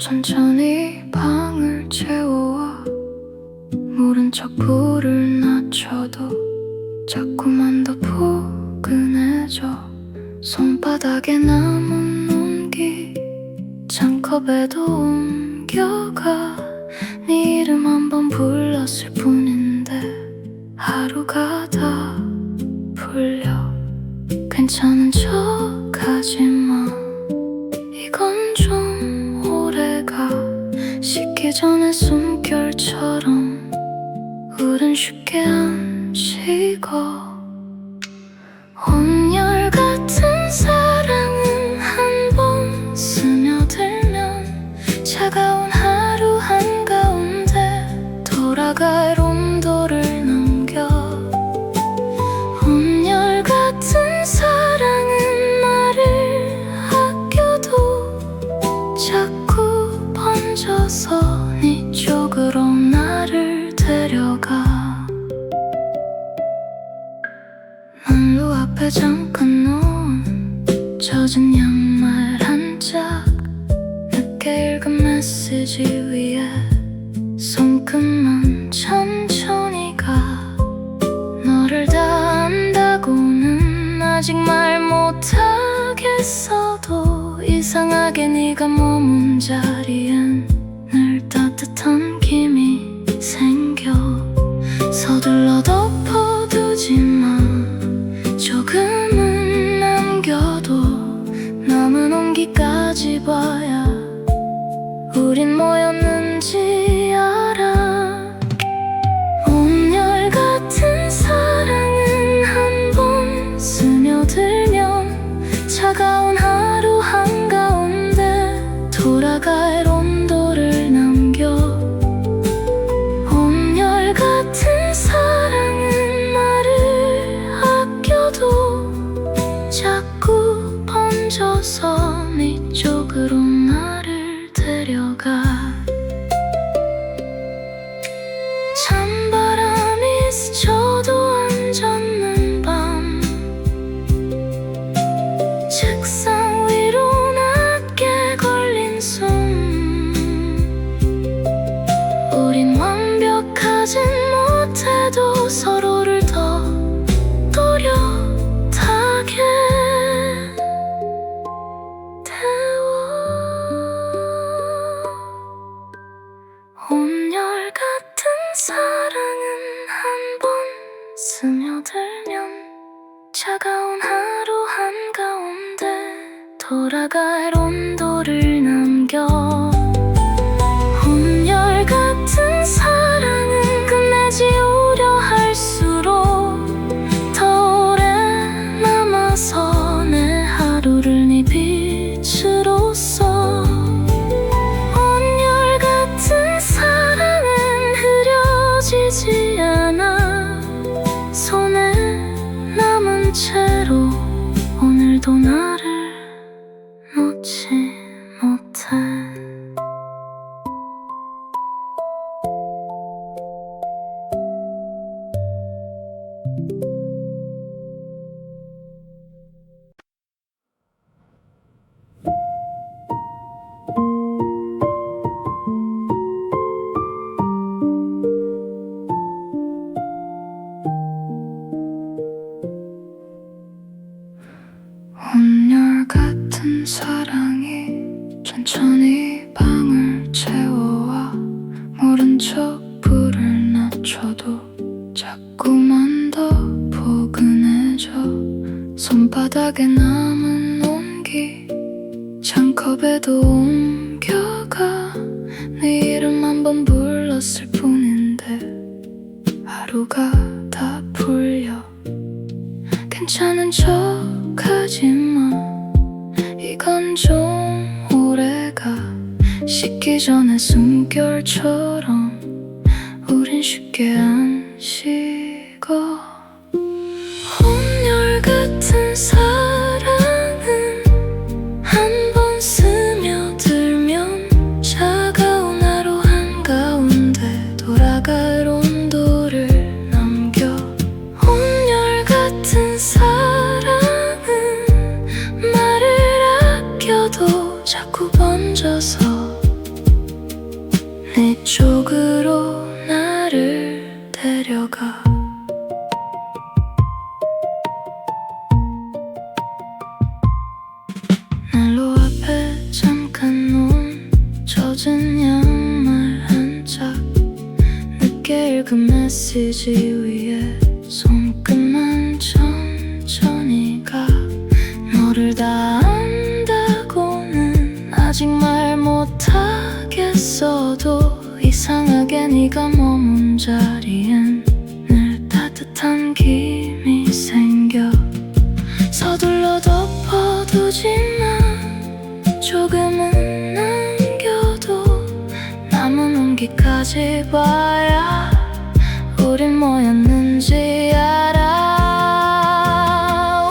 천천히 방을 채워와 모른 척 불을 낮춰도 자꾸만 더 포근해져. 손바닥에 남은 온기 잔컵에도 옮겨가. 네 이름 한 번 불렀을 뿐인데 하루가 다 풀려. 괜찮은 척하지마, 이건 좀 오래가. 식기 전에 숨결처럼 우린 쉽게 안 식어. 온열 같은 사랑은 한 번 스며들면 차가운 하루 한가운데 돌아갈 온도를 남겨. 온열 같은 사랑은 나를 아껴도 자꾸 번져서 네 쪽으로 나를 데려가. 난로 앞에 잠깐 놓은 젖은 양말 한 짝, 늦게 읽은 메시지 위에 손끝만 천천히 가. 너를 다 안다고는 아직 말 못하겠어도 이상하게 네가 머문 자리엔 늘 따뜻한 김이 생겨. 서둘러 덮어두지 마, 조금은 남겨도 남은 온기까지 봐야 우린 뭐였는지 알아. 온열 같은 사랑은 한 번 스며들면 차가운 하루 한가운데 돌아갈 온도를 남겨. 온열 같은 사랑은 나를 아껴도 자꾸 번져서 네 쪽으로 나를 데려가. 찬바람이 스쳐도 안 젖는 밤, 책상 위로 낮게 걸린 손. 우린 완벽하진 못해도 서로를 더 또렷하게 태워. 온열 같은 사랑은 한 번 스며들면 차가운 하루 한가운데 돌아갈 온도를 남겨. 온열 같은 사랑은 끝내지 우려 할수록 더 오래 남아서 내 하루를 네 빛으로 써. 온열 같은 사랑은 흐려지지 않아. 손에 남은 채로 오늘도 나를 놓지 못해. 온열 같은 사랑이 천천히 방을 채워와 모른 척 불을 낮춰도 자꾸만 더 포근해져. 손바닥에 남은 온기 잔컵에도 옮겨가. 네 이름 한 번 불렀을 뿐인데 하루가 다 풀려. 괜찮은 척하지마, 이건 좀 오래가. 식기 전에 숨결처럼 우린 쉽게 안 식어. 온열 같은 사랑은 한 번 스며들면 차가운 하루 한가운데 돌아갈 온도를 남겨. 온열 같은 사랑은 나를 아껴도 자꾸 번져서 쪽으로 나를 데려가. 난로 앞에 잠깐 놓은 젖은 양말 한 짝, 늦게 읽은 메시지 위에 손끝만 천천히 가. 너를 다 안다고는 아직 말 못하겠어도 이상하게 네가 머문 자리엔 늘 따뜻한 김이 생겨. 서둘러 덮어두지만 조금은 남겨도 남은 온기까지 봐야 우린 뭐였는지 알아.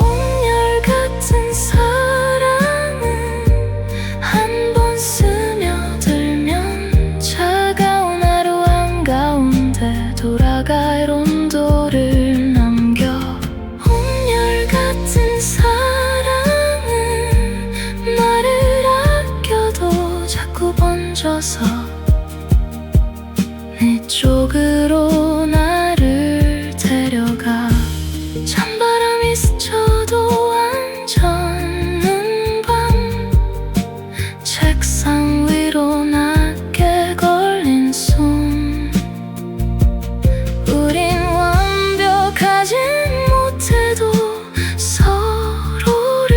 온열 같은 사랑은 한 번 스며들면 차가운 하루 한가운데 돌아갈 온도를 남겨. 온열 같은 사랑은 말을 아껴도 자꾸 번져서 네 쪽으로 나를 데려가. 찬바람이 스쳐도 앉아있는 밤, 책상 위로 낮게 걸린 숨. 우린 완벽하진 못해도 서로를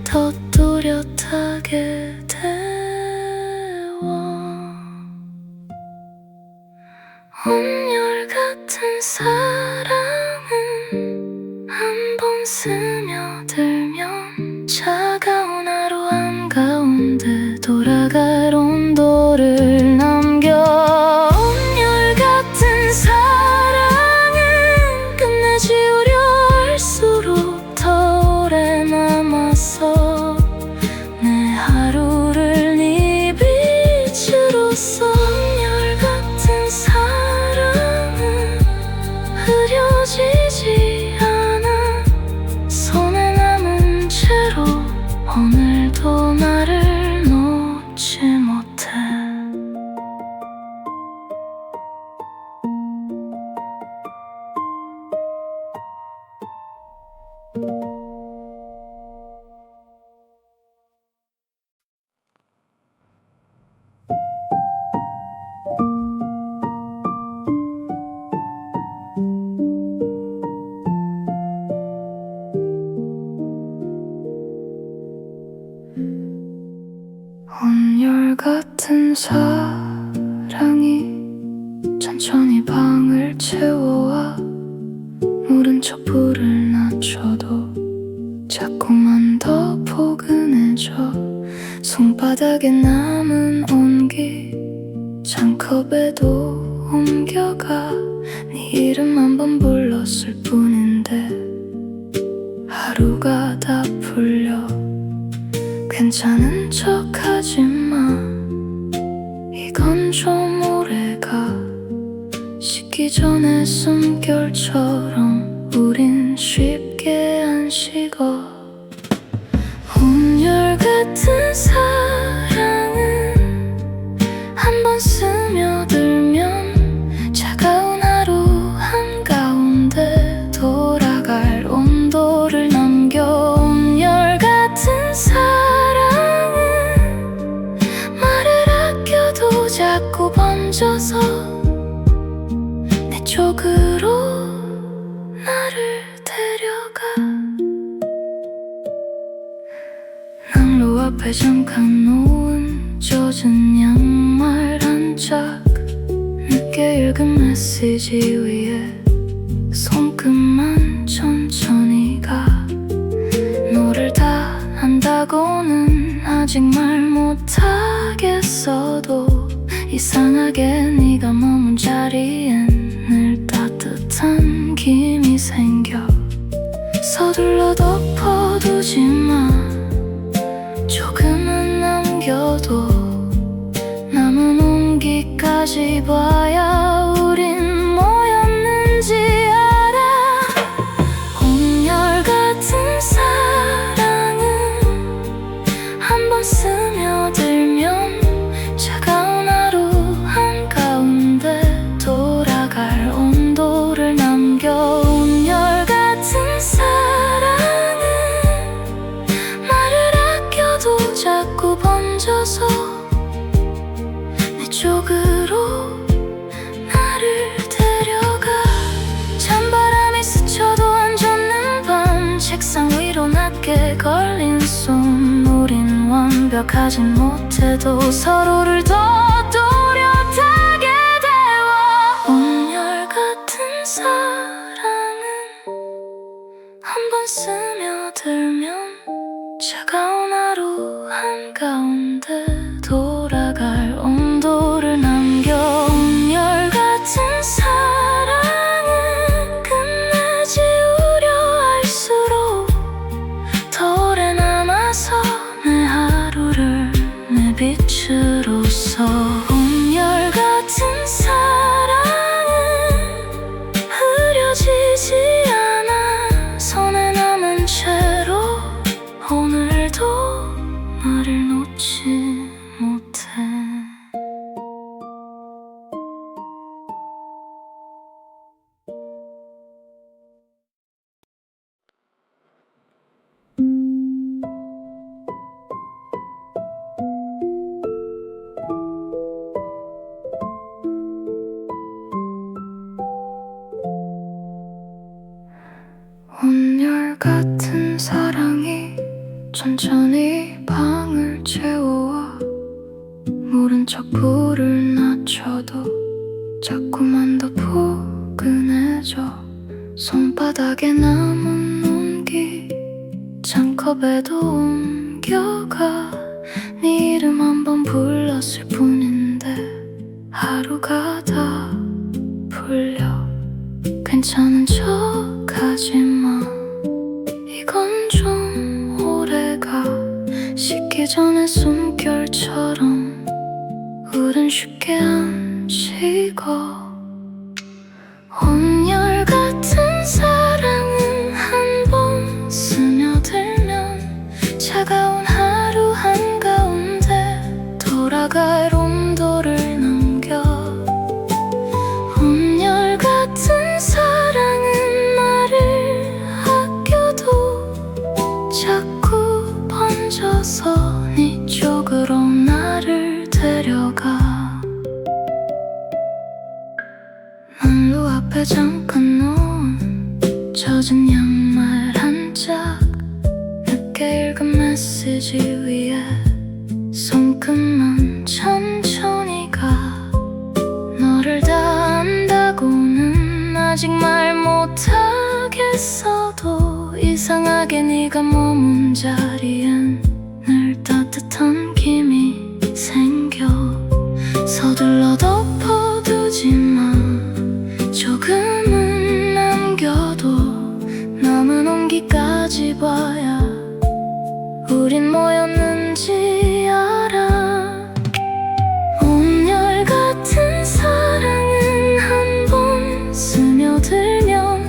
더 또렷하게 데워. 온열 같은 사랑은 한 번 스며들면 차가운 하루 한가운데 돌아갈 온도를 남겨. 온열 같은 사랑은 끝내지 우려 할수록 더 오래 남았어. 내 하루를 네 빛으로써. 온열 같은 사랑은 흐려지지 않아. 손에 남은 채로 오늘도 나를 놓지 못해. 온열 같은 사랑이 천천히 방을 채워와. 모른 척 불을 낮춰도 자꾸만 더 포근해져. 손바닥에 남은 온기 잔컵에도 옮겨가. 네 이름 한 번 불렀을 뿐인데 하루가 다 풀려. 괜찮은 척 하지마, 이건 좀 오래가. 식기 전에 숨결처럼 우린 쉽게 안 식어. 온열 같은 사랑은 한 번 스며들면 차가운 하루 한가운데 돌아갈 온도를 남겨. 온열 같은 사랑은 말을 아껴도 자꾸 번져서 내 쪽으로 나를 데려가. 난로 앞에 잠깐 놓은 젖은 양말 한 짝, 늦게 읽은 메시지 위에 손끝만 천천히 가. 너를 다 안다고는 아직 말 못하겠어도 이상하게 네가 머문 자리엔 늘 따뜻한 김이 생겨. 서둘러 덮어두지마, 조금은 남겨도 남은 온기까지 봐야 우린 뭐였는지 알아. 온열 같은 사랑은 한 번 스며들면 차가운 하루 쪽으로 나를 데려가. 찬바람이 스쳐도 안 젖는 밤, 책상 위로 낮게 걸린 손. 우린 완벽하진 못해도 서로를 더 또렷하게 대화. 온열 같은 사랑은 한 번 스며들면 차가운 하루 한가운데 돌아갈 온도를 남겨. 온열 같은 사랑은 끝내지 우려 할수록 더 오래 남아서 내 하루를 내 빛으로서. 온열 같은 사랑은 흐려지지 않아 손에 남은 채로. 오늘도 너를 놓지 못해. 온열 같은 사랑이 천천히 방을 채워와. 모른 척 불을 낮춰도 자꾸만 더 포근해져. 손바닥에 남은 온기 잔컵에도 옮겨가. 네 이름 한 번 불렀을 뿐인데 하루가 다 풀려. 괜찮은 척 하지마, 이건 좀 오래가. 식기 전에 숨결처럼 우린 쉽게 안 식어. 온열 같은 사랑은 한 번 스며들면 차가운 하루 한가운데 돌아갈 온도를 남겨. 온열 같은 사랑은 나를 아껴도 자꾸 번져서 네 쪽으로 나를 데려가. 난로 앞에 잠깐 놓은 젖은 양말 한 짝, 늦게 읽은 메시지 위에 손끝만 천천히 가. 너를 다 안다고는 아직 말 못하겠어도 이상하게 네가 머문 자리엔 늘 따뜻한 김이 생겨. 서둘러 덮어두지 마, 조금은 남겨도 남은 온기까지 봐야 우린 뭐였는지 알아. 온열 같은 사랑은 한 번 스며들면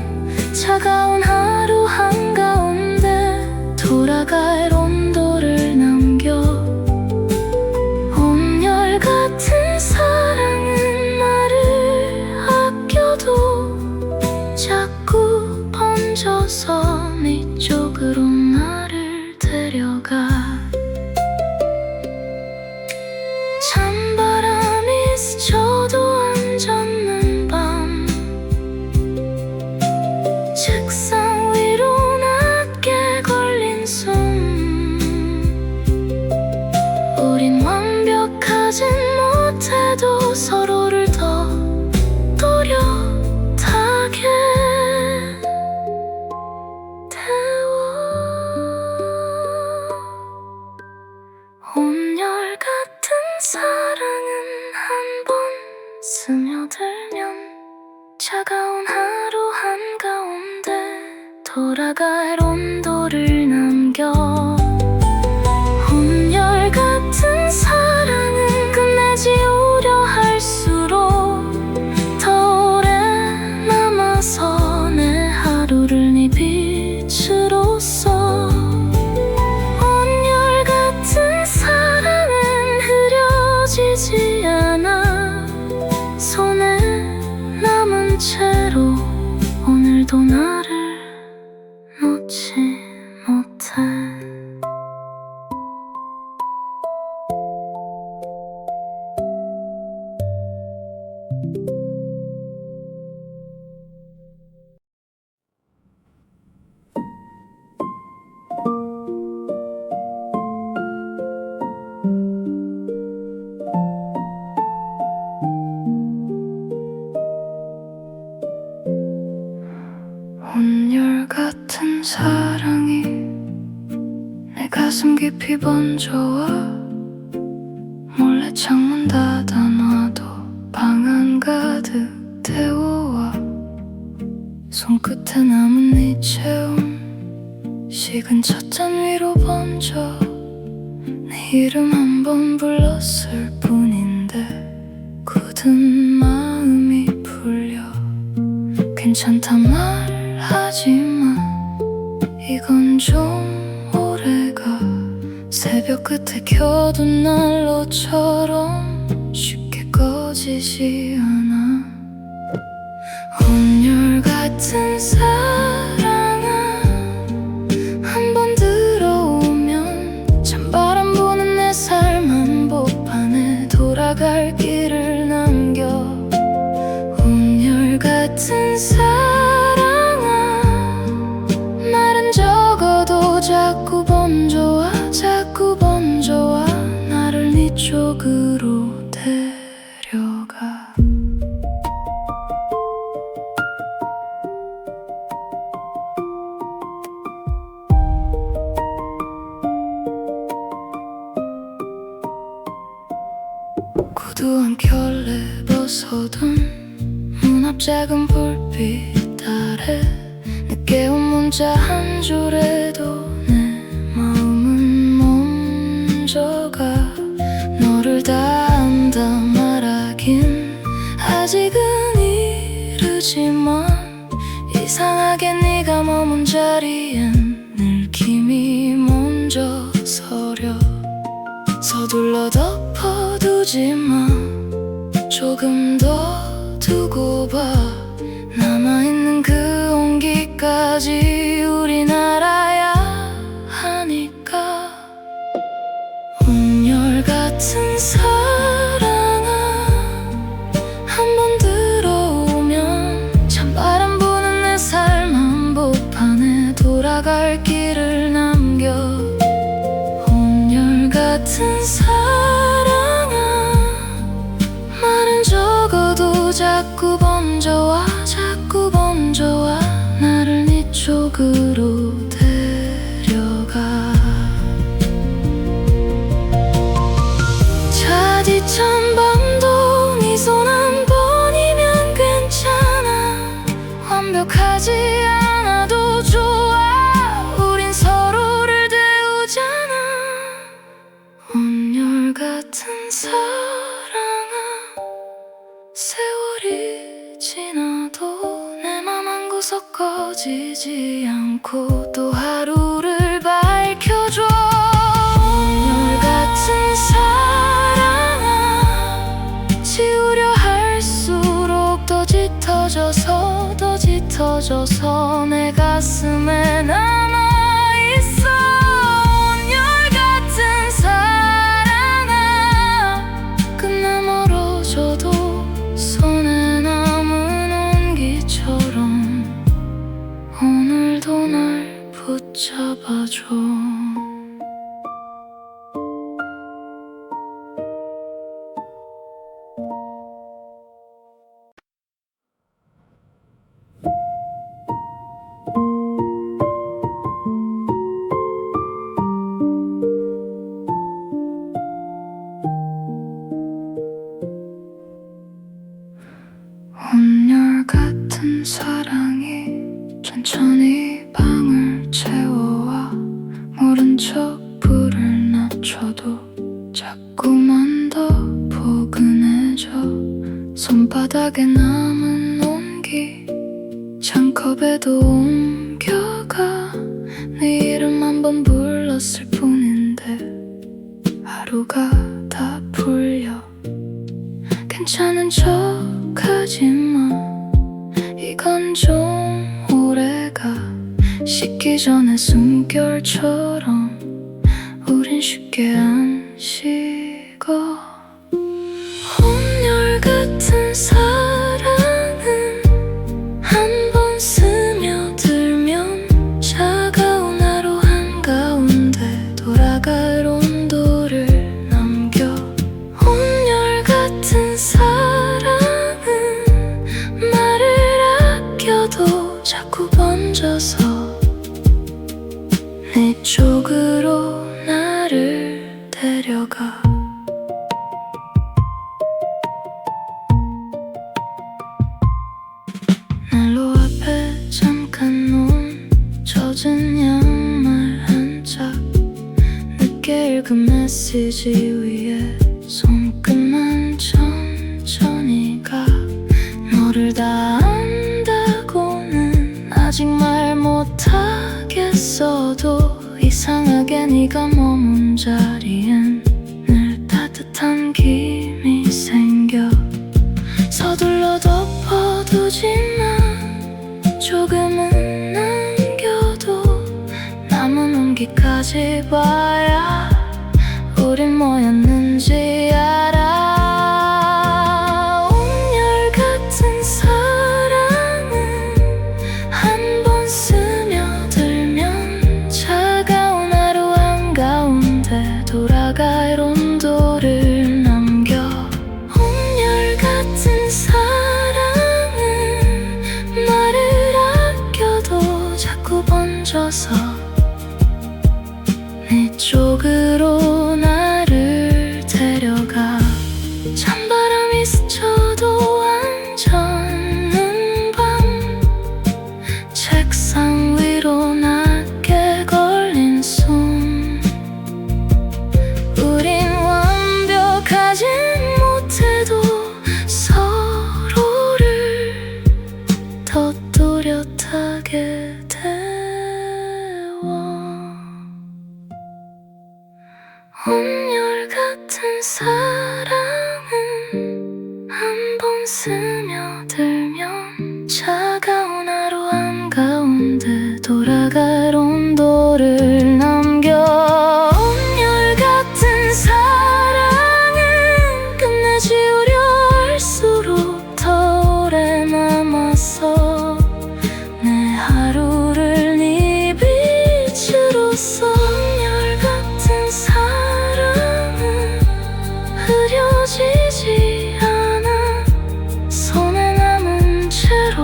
차가운 하루 한가운데 돌아갈 온도를 남겨. 온열 같은 사랑은 나를 아껴도 자꾸 번져서 네 쪽으로 나를 데려가. 찬바람이 스쳐도 안 젖는 밤, 책상 위로 낮게 걸린 손. 우린 완벽하진 못해도 서로를 더 또렷하게 태워. 온열 같은 사랑은 한 번 스며들면 차가운 하루 한가운데 돌아갈 온도를 남겨. 온열 같은 사랑은 끝내지 우려 할수록 더 오래 남아서 내 하루를 네 빛으로써. 온열 같은 사랑은 흐려지지 않아 손에 남은 채로. 오늘도 나를 놓지 못해. 사랑이 내 가슴 깊이 번져와 몰래 창문 닫아놔도 방 안 가득 태워와 손끝에 남은 이채움 식은 찻잔 위로 번져 내 이름 한 번 불렀을 뿐인데 굳은 마음이 풀려 괜찮단 말 하지만 이건 좀 오래가 새벽 끝에 켜둔 난로처럼 쉽게 꺼지지 않아 온열 같은 사랑아 한번 들어오면 찬바람 부는 내 삶 한복판에 돌아갈 길을 남겨 온열 같은 사랑아 말은 적어도 자꾸 번져와 자꾸 번져와 나를 네 쪽으로 데려가 구두 한 켤레 벗어둔 문 앞 작은 불빛 아래 늦게 온 문자 한 줄에도 내 마음은 먼저 가 너를 다 안다 말하긴 아직은 이르지만 이상하게 네가 머문 자리엔 느낌이 먼저 서려 서둘러 덮어두지마 조금 더 두고 봐 남아있는 그 온기까지 우린 알아야 하니까 온열 같은 사랑아 한번 들어오면 찬바람 부는 내 삶 한복판에 돌아갈 길을 남겨 온열 같은 사랑아 말은 적어도 자꾸 번져와 자꾸 번져와 나를 네 쪽으로 데려가 차디찬 밤도 네 손 한 번이면 괜찮아 완벽하지 않아도 좋아 우린 서로를 데우잖아 온열 같은 사랑아 세월이 지나도 내 맘 한 구석 꺼지지 않고 또 하루를 밝혀줘 온열 같은 사랑아 지우려 할수록 더 짙어져서 더 짙어져서 내 가슴에 남아있어 온열 같은 사랑아 끝나 멀어져도 손에 남은 온기처럼 오늘도 날 붙잡아줘 온열 같은 사랑이 천천히 방을 채워와 모른 척 불을 낮춰도 자꾸만 더 포근해져 손바닥에 남은 온기 잔컵에도 옮겨가 네 이름 한 번 불렀을 뿐인데 하루가 다 풀려 괜찮은 척 하지마 이건 좀 오래가 식기 전에 숨결처럼 우린 쉽게 안 식어 온열 같은 사랑은 한 번 스며들면 차가운 하루 한가운데 돌아갈 온도를 남겨 온열 같은 사랑은 말을 아껴도 자꾸 번져서 쪽으로 나를 데려가. 난로 앞에 잠깐 놓은 젖은 양말 한 짝, 늦게 읽은 메시지 위에 손끝만 천천히 가. 너를 다 안다고는 아직 말 못하겠어도 이상하게 네가 머문 자리엔 늘 따뜻한 김이 생겨. 서둘러 덮어두지만 조금은 남겨도 남은 온기까지 봐야 우린 뭐였는지 알아. 온열 같은 사랑은 한 번 스며들면 차가운 하루 한가운데 돌아갈 온도를 남겨. 온열 같은 사랑은 말을 아껴도 자꾸 번져서 네 쪽으로 나를 데려가. 찬바람이 스쳐도 앉았는 밤, 책상 위로 낮게 걸린 숨. 우린 완벽하진 못해도 서로를 더 또렷하게 데워. 온열 같은 사랑은 한 번 스며들면 차가운 하루 한가운데 돌아갈 온도를 남겨. 온열 같은 사랑은 끝내주려 할수록 더 오래 남았어. 내 하루를 네 빛으로써. 온열 같은 사랑은 흐려지지 않아. 손에 남은 채로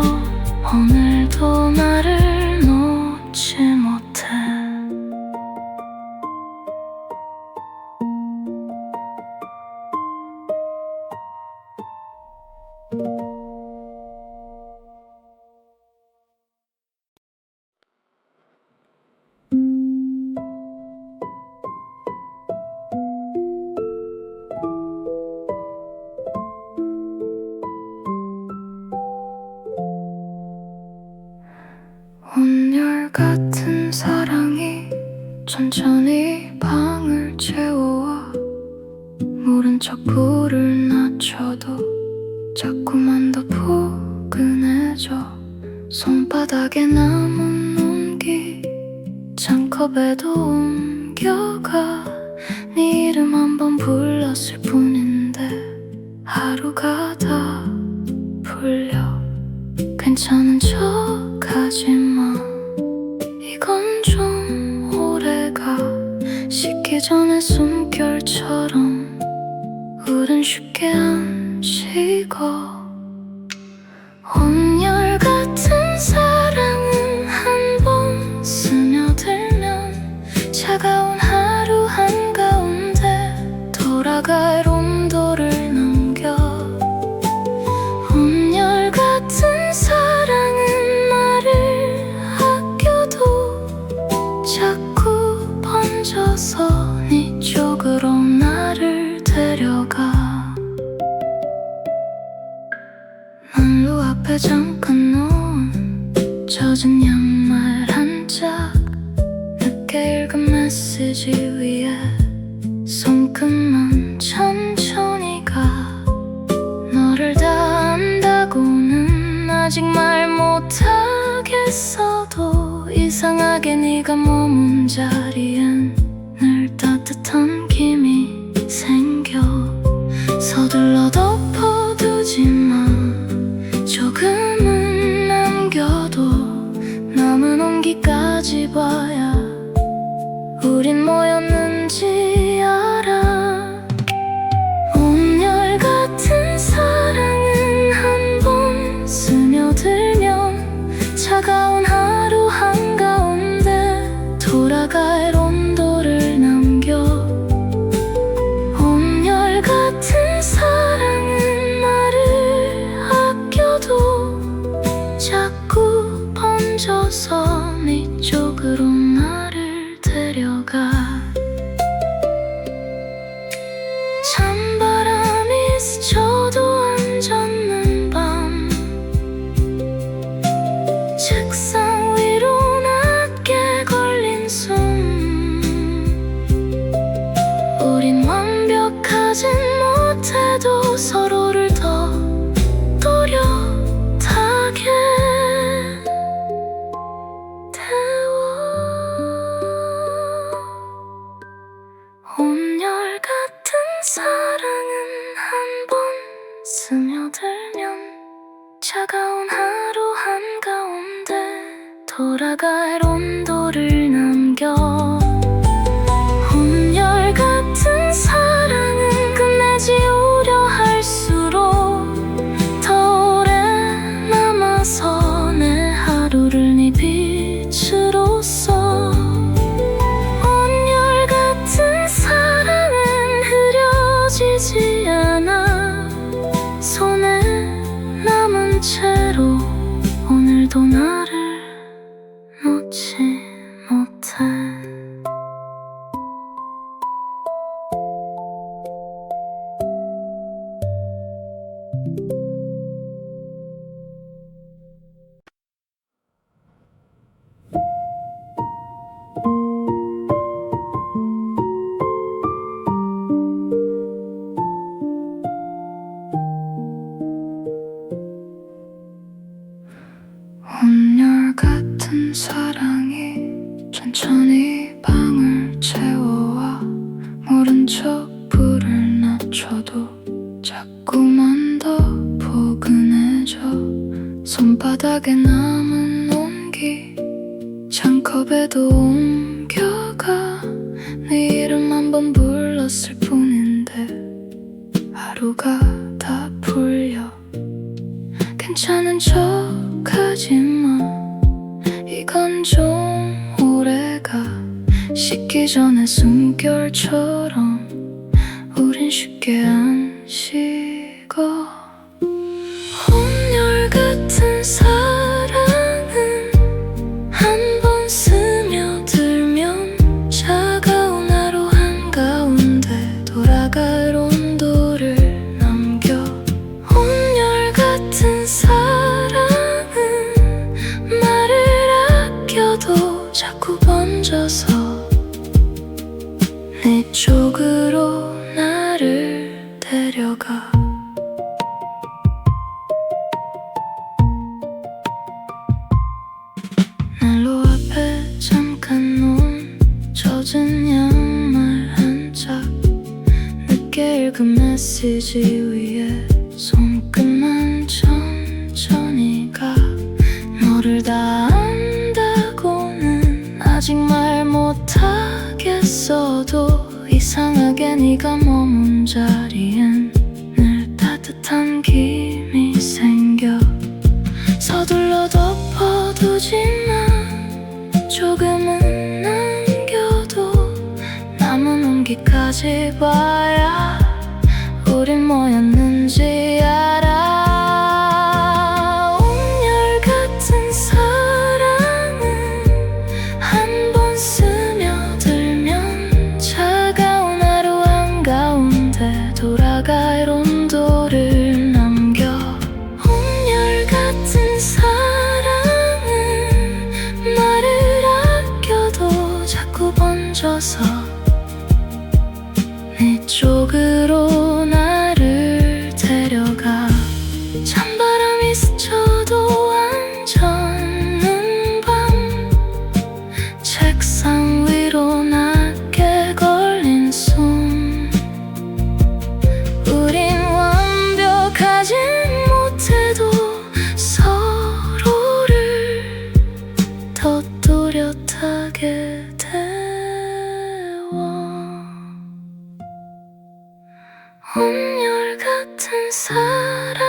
오늘도 나를 놓지 못해. 온열 같은 사랑이 천천히 방을 채워와. 모른 척 불을 낮춰도 자꾸만 더 포근해져. 손바닥에 남은 온기 잔컵에도 옮겨가. 네 이름 한 번 불렀을 뿐인데 하루가 다 풀려. 괜찮은 척하지마, 이건 좀 오래가. 식기 전에 숨결처럼 우린 쉽게 안 식어. 온열 같은 사랑은 한 번 스며들면 차가운 하루 한가운데 돌아갈 온도를 남겨. 온열 같은 사랑은 말을 아껴도 자꾸 번져서 네 쪽으로 나를 데려가. 난로 앞에 잠깐 놓은 젖은 양말 한 짝, 늦게 읽은 메시지 위에 손끝만 천천히 가. 너를 다 안다고는 아직 말 못하겠어도 이상하게 네가 머문 자리엔 늘 따뜻한 김이 생겨. 서둘러 덮어두지만 조금은 남겨도 남은 온기까지 봐야 우린 뭐였는지 알아. 온열 같은 사랑은 한 번 스며들면 차가운 하루 한가운데 돌아갈 때도 서로를 더 또렷하게 태워. 온열같은 사랑은 한 번 스며들면 차가운 하루 한가운데 돌아갈 온도를 남겨. 온열같은 사랑은 끝내지 우려 할수록 더 오래 남아서 내 하루를 네 빛으로써. 온열같은 사랑은 흐려지지 않아 손에 남은 채로 오늘도 나를 놓지 못해. 온열같은 사랑이 천천히 방을 채워와 모른 척 불을 낮춰도 자꾸만 더 포근해져. 손바닥에 남은 온기 잔컵에도 옮겨가. 네 이름 한 번 불렀을 뿐인데 하루가 다 풀려. 괜찮은 척하지만 이건 좀 오래가. 식기 전에 숨결처럼 우린 쉽게 안 식어. 온열같은 사랑은 한 번 스며들면 차가운 하루 한가운데 돌아갈 온도를 남겨. 온열같은 사랑은 말을 아껴도 자꾸 번져서 네 쪽으로 나를 데려가. 난로 앞에 잠깐 놓은 젖은 양말 한 짝. 늦게 읽은 메시지 위에 손끝만 천천히 가. 너를 다 안다고는 아직 말 못하겠어도 이상하게 네가 머문 자리엔 늘 따뜻한 김이 생겨. 서둘러 덮어두지만 조금은 남겨도 남은 온기까지 봐야 우린 뭐였는지 알아. 온열같은 사랑은 한 번 스며들면 차가운 하루 한가운데 돌아갈 온도를 남겨. 온열같은 사랑은 말을 아껴도 자꾸 번져서 네 쪽으로 나를 데려가. 찬바람이 스쳐도 앉아있는 밤 책상 위로 낮게 걸린 손. 우린 완벽하진 못해도 서로를 더 또렷하게 태워. 온열같은 사랑은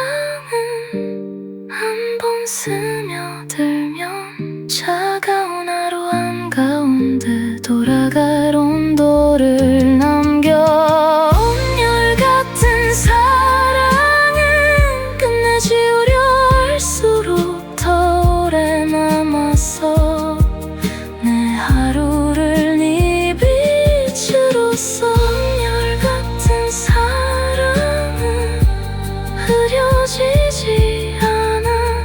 한 번 스며들면 차가운 하루 한가운데 돌아갈 온도를 남겨. 온열같은 사랑은 끝내지 우려 할수록 더 오래 남았어 내 하루를 네 빛으로써. 온열같은 사랑은 흐려지지 않아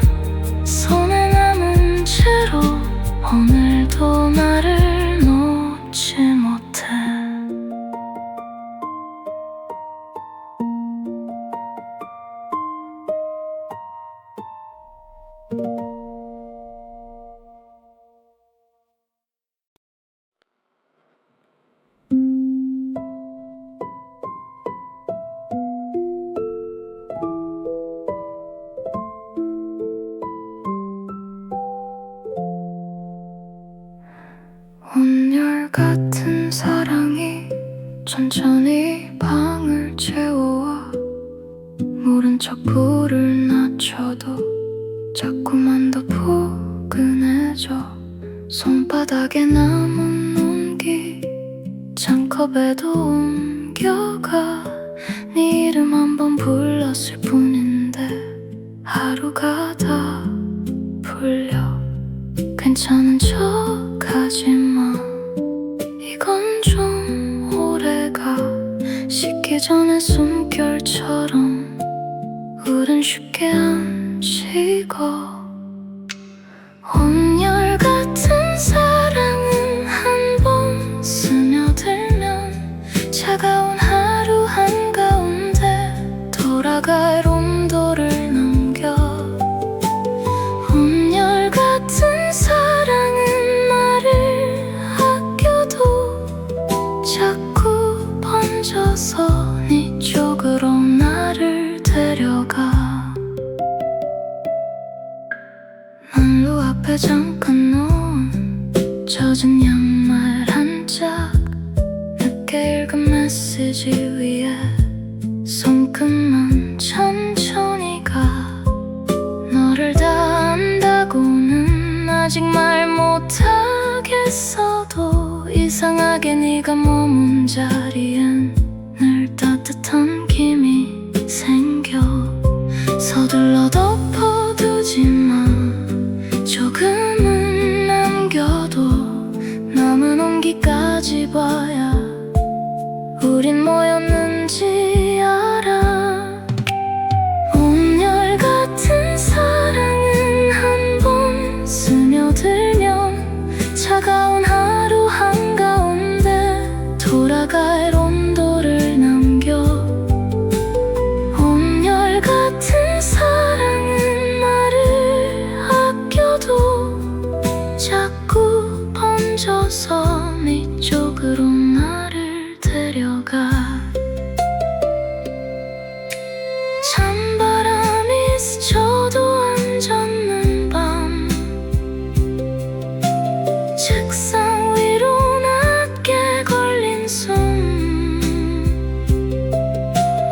천천히 방을 채워와 모른 척 불을 낮춰도 자꾸만 더 포근해져. 손바닥에 남은 온기 잔컵에도 옮겨가. 네 이름 한 번 불렀을 뿐인데 하루가 다 풀려. 괜찮은 척하지마. 이건 좀 오래가. 식기 전에 숨결처럼 우린 쉽게 안 식어. 온열 같은 사랑은 한 번 스며들면 차가운 하루 한가운데 돌아갈 온도를 넘겨. 온열 같은 사랑은 나를 아껴도 자꾸 번져서 네 쪽으로 나를 데려가. 난로 앞에 잠깐 놓은 젖은 양말 한 짝, 늦게 읽은 메시지 위에 손끝만 천천히 가. 너를 다 안다고는 아직 말 못하겠어도 이상하게 네가 머문 자리엔 늘 따뜻한 김이 생겨. 서둘러 덮어두지 마. 조금은 남겨도 남은 온기까지 봐야 우린 뭐였는지 알아. 온열 같은 사랑은 한 번 스며들면 차가운 하루 한가운데 돌아갈 온도를 남겨. 온열 같은 사랑은 나를 아껴도 자꾸 번져서 네 쪽으로 나를 데려가. 찬바람이 스쳐도 안 젖는 밤, 책상 위로 낮게 걸린 숨.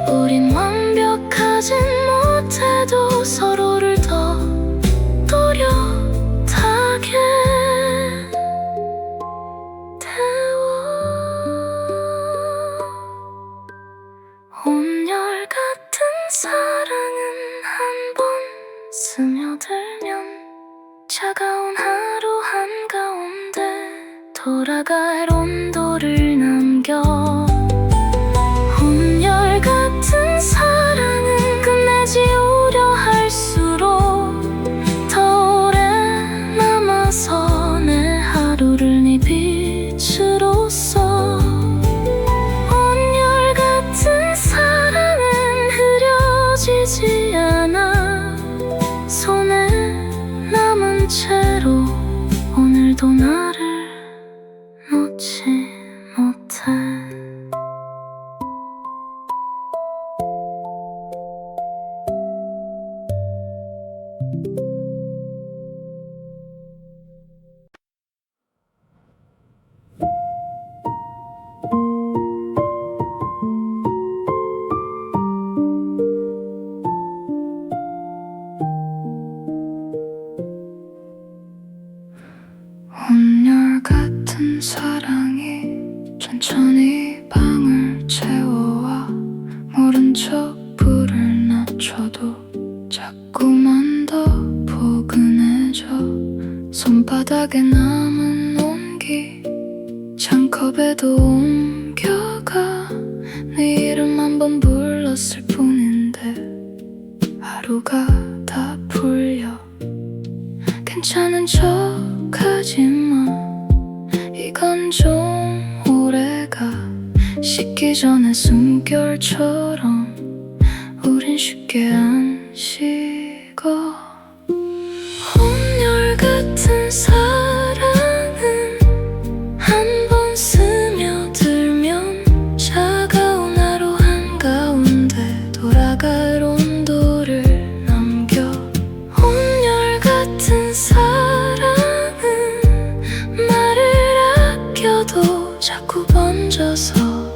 우린 완벽하진 못해도 서로를 더 또렷하게 태워. 온열 같은 사랑은 한 번 스며들면 차가운 하루 한가운데 돌아갈 온도를 남겨. 온열 같은 사랑은 끝내지 우려 할수록 더 오래 남아서 내 하루를 네 빛으로 써. 온열 같은 사랑은 흐려지지 않아. 손에 남은 채로 오늘도 나를 놓지 못해. 온열 같은 사랑이 천천히 방을 채워와 모른 척 불을 낮춰도 자꾸만 더 포근해져. 손바닥에 남은 온기 잔컵에도 옮겨가. 네 이름 한 번 불렀을 뿐인데 하루가 다 풀려. 괜찮은 척하지마. 이건 좀 오래가. 식기 전에 숨결처럼 우린 쉽게 안 식어. 온열 같은 사랑은 한 번 스며들면 차가운 하루 한가운데 돌아갈 온도를 남겨. 온열 같은 사랑은 나를 아껴도 자꾸 번져서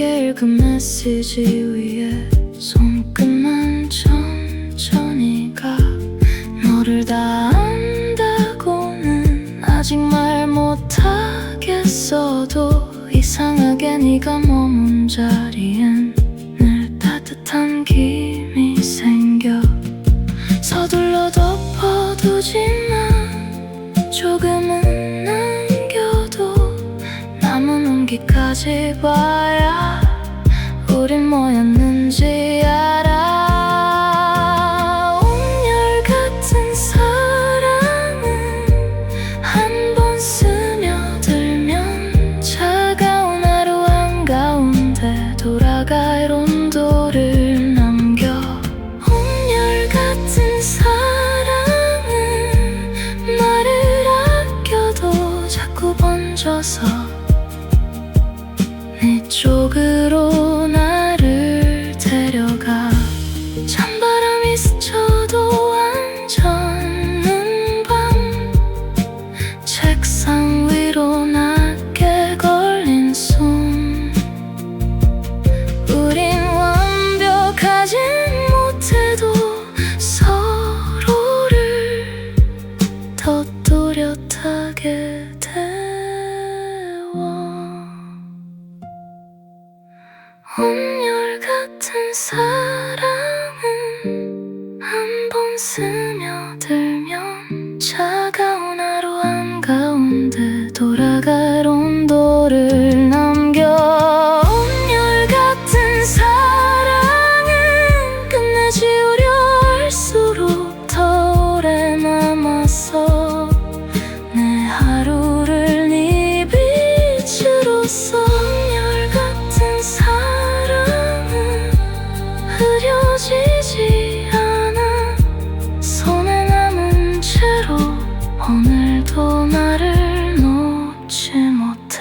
늦게 읽은 메시지 위에 손끝만 천천히 가. 너를 다 안다고는 아직 말 못하겠어도 이상하게 네가 머문 자리엔 늘 따뜻한 김이 생겨. 서둘러 덮어두지만 조금은 남겨도 남은 온기까지 봐야 우린 뭐였는지 알아. 온열 같은 사랑은 한 번 스며들면 차가운 하루 한가운데 돌아갈 온도를 남겨. 온열 같은 사랑은 말을 아껴도 자꾸 번져서 네 쪽으로 나를 데려가. 찬바람이 스쳐도 앉아있는 밤, 책상 위로 낮게 걸린 손. 우린 완벽하진 못해도 서로를 더 또렷하게 데워. 온열 같은 사랑은 한 번 스며들면 차가운 하루 한가운데 돌아갈 온도를 남겨. 온열 같은 사랑은 끝내 지우려 할수록 더 오래 남았어. 내 하루를 네 빛으로써. 온열 같은 사랑은 흐려지지 않아. 손에 남은 채로 오늘도 나를 놓지 못해.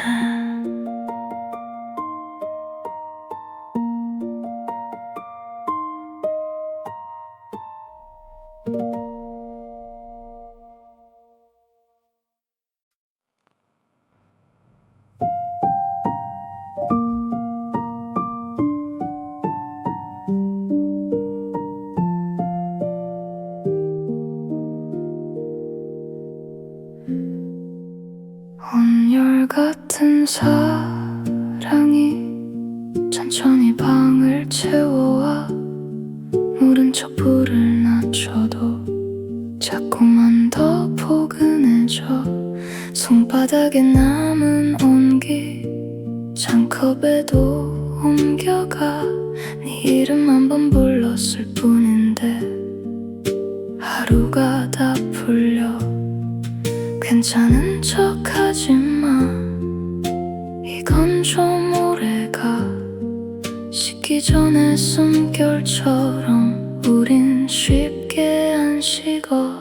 온열 같은 사랑이 천천히 방을 채워와. 모른 척 불을 낮춰도 자꾸만 더 포근해져. 손바닥에 남은 온기 잔컵에도 옮겨가. 네 이름 한 번 불렀을 뿐인데 하루가 다 풀려. 괜찮은 척하지마, 이건 좀 오래가. 식기 전에 숨결처럼 우린 쉽게 안 식어.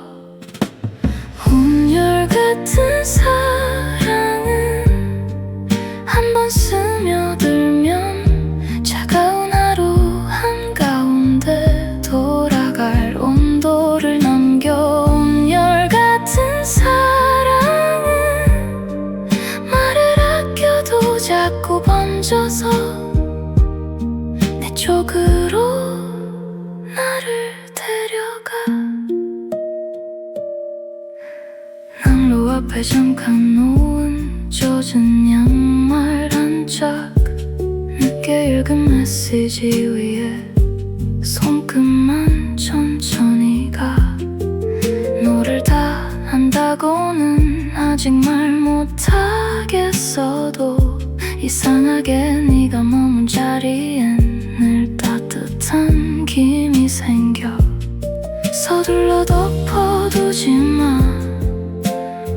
온열 같은 사랑은 한 번 스며들면 차가운 하루 한가운데 돌아갈 온도를 남겨. 온열 같은 사랑은 말을 아껴도 자꾸 번져서 내 쪽으로 나를 데려가. 난로 앞에 잠깐 놓은 젖은 양말 한 짝. 늦게 읽은 메시지 위에 손끝만 천천히 가. 너를 다 안다고는 아직 말 못하겠어도 이상하게 네가 머문 자리엔 늘 따뜻한 김이 생겨. 서둘러 덮어두지마,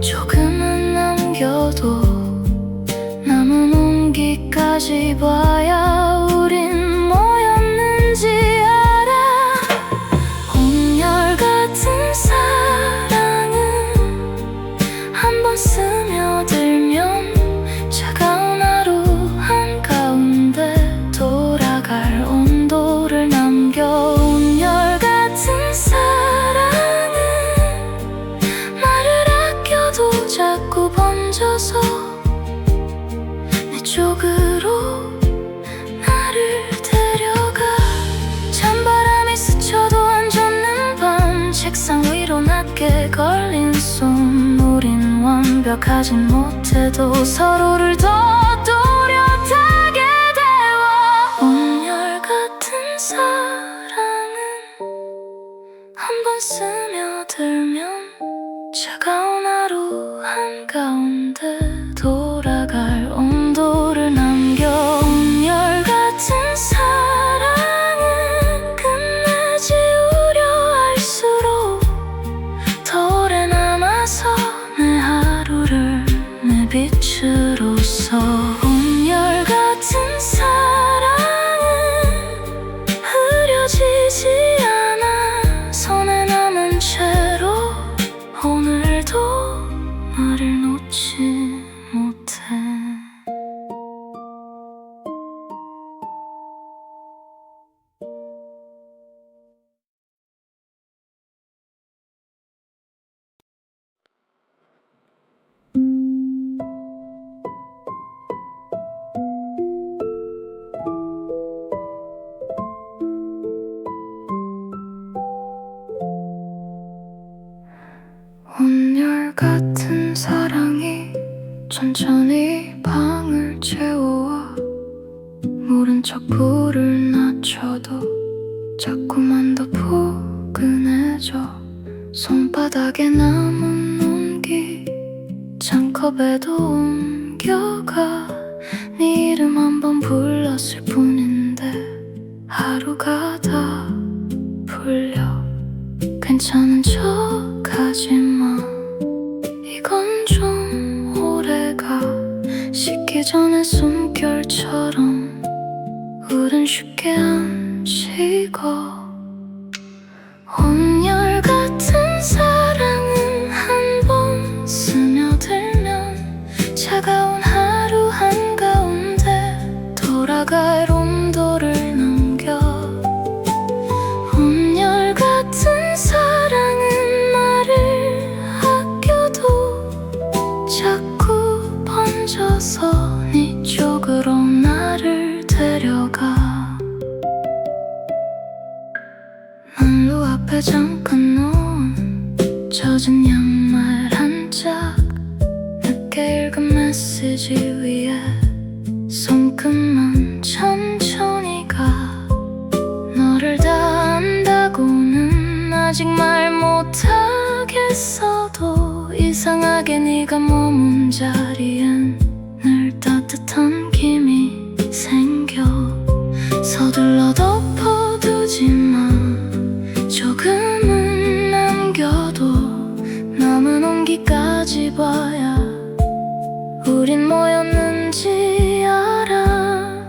조금은 남겨도 남은 온기까지 봐야 우린 뭐였는지 알아. 온열 같은 사랑은 한 번 스며들면 차가운 하루 한가운데 돌아갈 온도를 남겨. 온열 같은 사랑은 말을 아껴도 자꾸 번져서 내 쪽으로 완벽하진 못해도 서로를 더 또렷하게 대워. 온열같은 사랑은 한 번 스며들면 차가운 하루 한가운데 돌아갈 온도를 남겨. 온열같은 사랑은 끝내지 우려 할수록 더 오래 남아서 내 하루를 내 빛으로서. 온열같은 사랑은 흐려지지 않아 손에 남은 채로 오늘도 나를 놓지 못해. 온열같은 사랑이 천천히 방을 채워와. 모른 척 불을 낮춰도 자꾸만 더 포근해져. 손바닥에 남은 온기 잔컵에도 옮겨가. 네 이름 한 번 불렀을 뿐인데 하루가 다 풀려. 괜찮은 척하지마, 이건 좀 오래가. 식기 전에 숨결처럼 우린 쉽게 안 식어. 온열같은 사랑은 한 번 스며들면 차가운 하루 한가운데 돌아갈 온도를 남겨. 온열같은 사랑은 나를 아껴도 자꾸 번져서 네 쪽으로 나를 데려가. 난로 앞에 잠깐 놓은 젖은 양말 한 짝, 늦게 읽은 메시지 위에 손끝만 천천히 가. 너를 다 안다고는 아직 말 못하겠어도 이상하게 네가 머문 자리엔 늘 따뜻한 김이 생겨. 서둘러 덮어두지마, 조금은 남겨도 남은 온기까지 봐야 우린 뭐였는지 알아.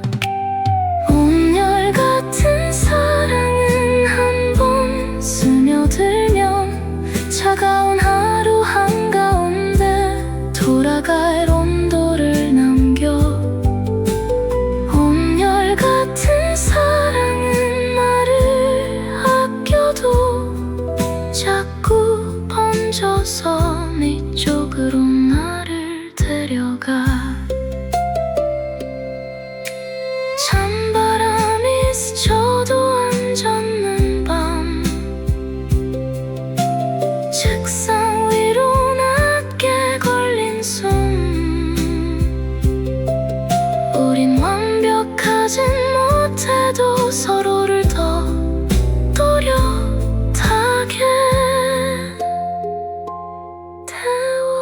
온열같은 사랑은 한 번 스며들면 차가운 하루 한가운데 돌아갈 온도를 남겨. 온열같은 사랑은 나를 아껴도 자꾸 번져서 네 쪽으로 나를 데려가. 찬바람이 스쳐도 안 젖는 밤, 책상 위로 낮게 걸린 숨. 우린 완벽하진 못해도 서로를 더 또렷하게 태워.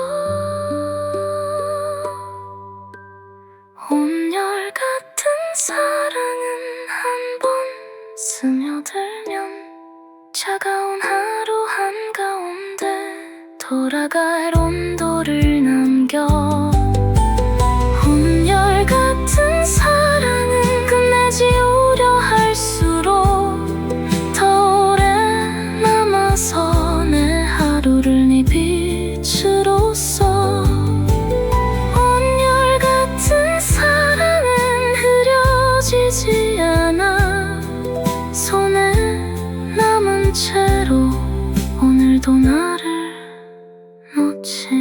온열같은 사랑은 한 번 스며들면 차가운 하루 한가운데 돌아갈 온도를 남겨. 온열같은 사랑은 끝내지 우려할수록 더 오래 남아서 내 하루를 네 빛으로써. 온열같은 사랑은 흐려지지 않아 손에 남은 채로 오늘도 나를 놓지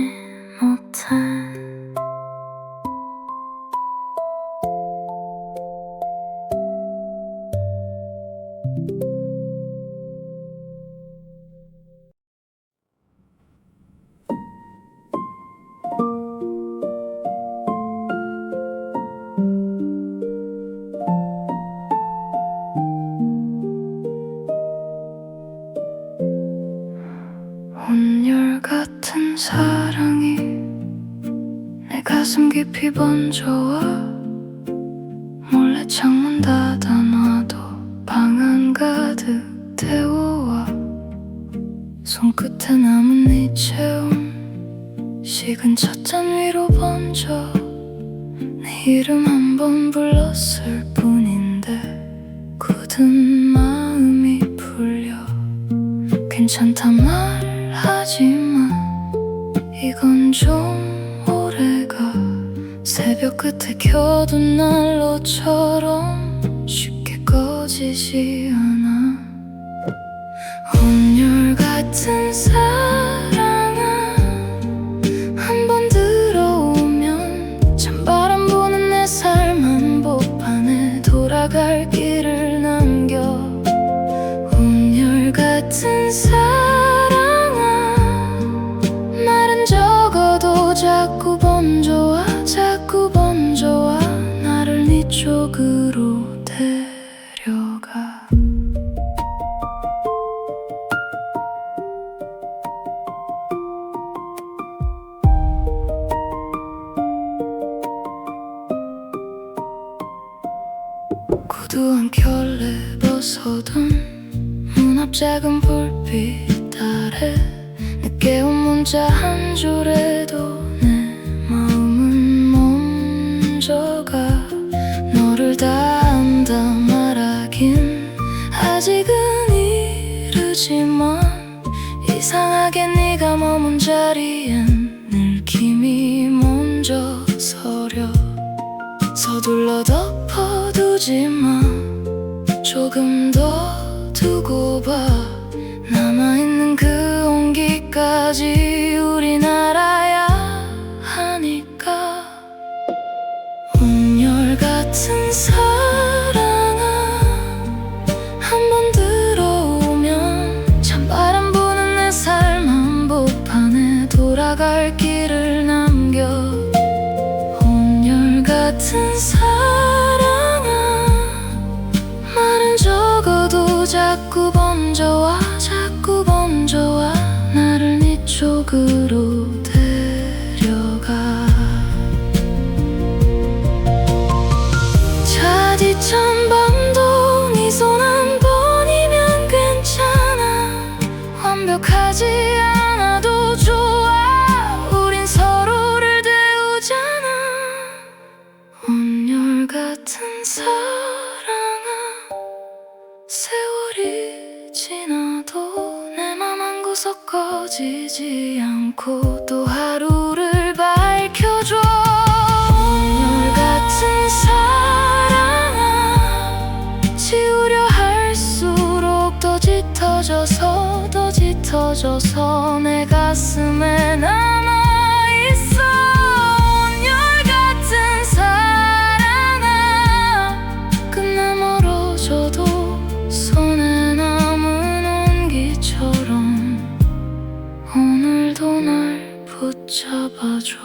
사랑이 내 가슴 깊이 번져와 몰래 창문 닫아놔도 방 안 가득 태워와 손끝에 남은 이채움 식은 찻잔 위로 번져 내 이름 한 번 불렀을 뿐인데 굳은 마음이 풀려 괜찮단 말 하지만 이건 좀 오래가 새벽 끝에 켜둔 난로처럼 쉽게 꺼지지 않아 온열 같은 사랑아 한 번 들어오면 찬바람 부는 내 삶 한복판에 돌아갈 길을 남겨 온열 같은 사랑아 말은 적어도 자꾸 번져와 자꾸 번져와 나를 네 쪽으로 데려가 구두 한 켤레 벗어둔 문 앞 작은 불빛 아래 늦게 온 문자 한 줄에도 내 마음은 멈춰가 너를 다 안다 말하긴 아직은 이르지만 이상하게 네가 머문 자리엔 느낌이 먼저 서려 서둘러 덮어두지만 조금 더 두고 봐 남아있는 그 온기까지 우린 알아야 하니까 온열 같은 사랑아 한 번 들어오면 찬바람 부는 내 삶 한복판에 돌아갈 길을 남겨 온열 같은 사랑아 말은 적어도 자꾸 번져와 자꾸 번져와 나를 네 쪽으로 데려가 차디찬 밤도 네 손 한 번이면 괜찮아 완벽하지 않아도 좋아 우린 서로를 데우잖아 온열 같은 사랑아 세월이 지나도 내 맘 한 구석 꺼지지 않고 또 하루를 밝혀줘 온열 같은 사랑아 지우려 할수록 더 짙어져서 더 짙어져서 내 가슴에 남아있어 온열 같은 사랑아 끝나 멀어져도 손에 남은 온기처럼 오늘도 날 붙잡아줘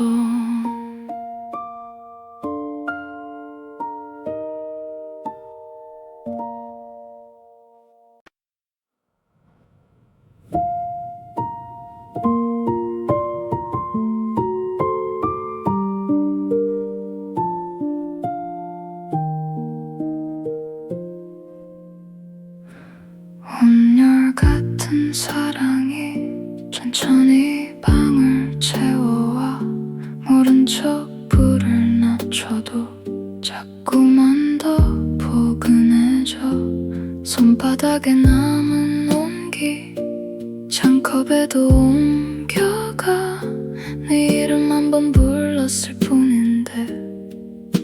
온열 같은 사랑이 천천히 방을 채워와 모른 척 불을 낮춰도 자꾸만 더 포근해져 손바닥에 남은 온기 잔컵에도 옮겨가 네 이름 한 번 불렀을 뿐인데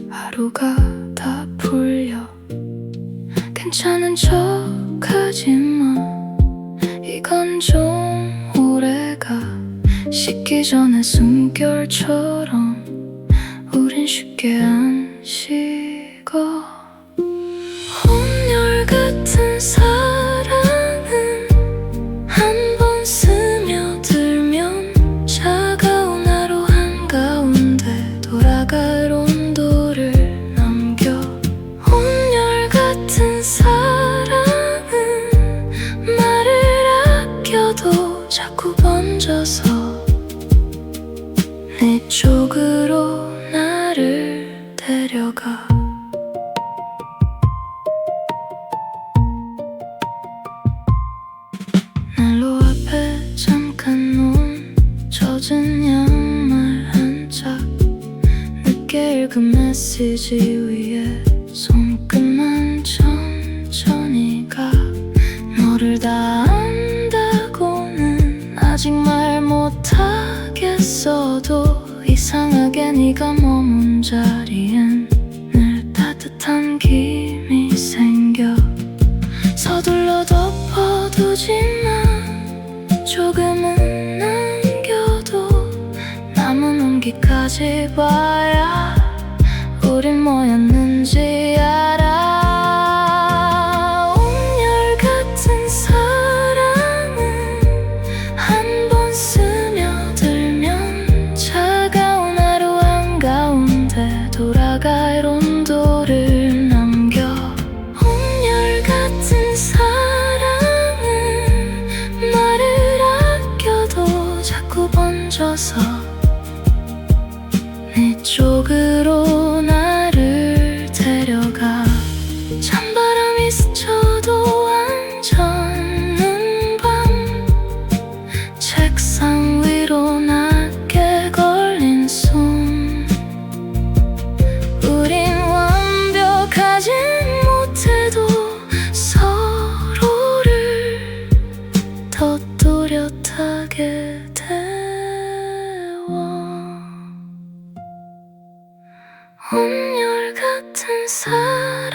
하루가 다 풀려 괜찮은 척하지만 이건 좀 오래가 식기 전에 숨결처럼 우린 쉽게 안 식어 온열 같은 사랑은 한 번 스며들면 차가운 하루 한가운데 돌아갈 온도를 남겨 온열 같은 사랑은 말을 아껴도 자꾸 번져서 메시지 위에 손끝만 천천히 가. 너를 다 안다고는 아직 말 못하겠어도 이상하게 네가 머문 자리엔 늘 따뜻한 김이 생겨. 서둘러 덮어두지만 조금은 남겨도 남은 온기까지 봐야 우린 뭐였는지 알아. 온열 같은 사랑은 한 번 스며들면 차가운 하루 한가운데 돌아갈 온도를 남겨. 온열 같은 사랑은 말을 아껴도 자꾸 번져서 네 쪽으로 나를 데려가. 찬바람이 스쳐도 앉았는 밤, 책상 위로 낮게 걸린 숨. 우린 완벽하진 못해도 서로를 더 또렷하게 태워. 온열 같은 사랑은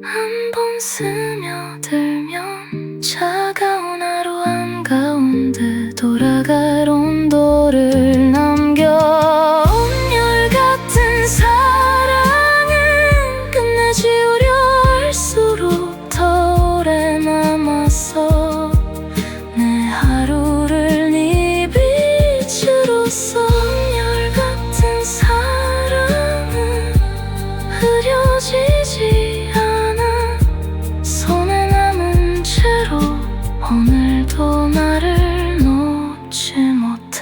한 번 스며들면 차가운 하루 한가운데 돌아갈 온도를 남겨. 온열 같은 사랑은 끝내주려 할수록 더 오래 남았어. 내 하루를 네 빛으로써. 온열 같은 사랑은 흐려지지 않아. 손에 남은 채로 오늘도 나를 놓지 못해.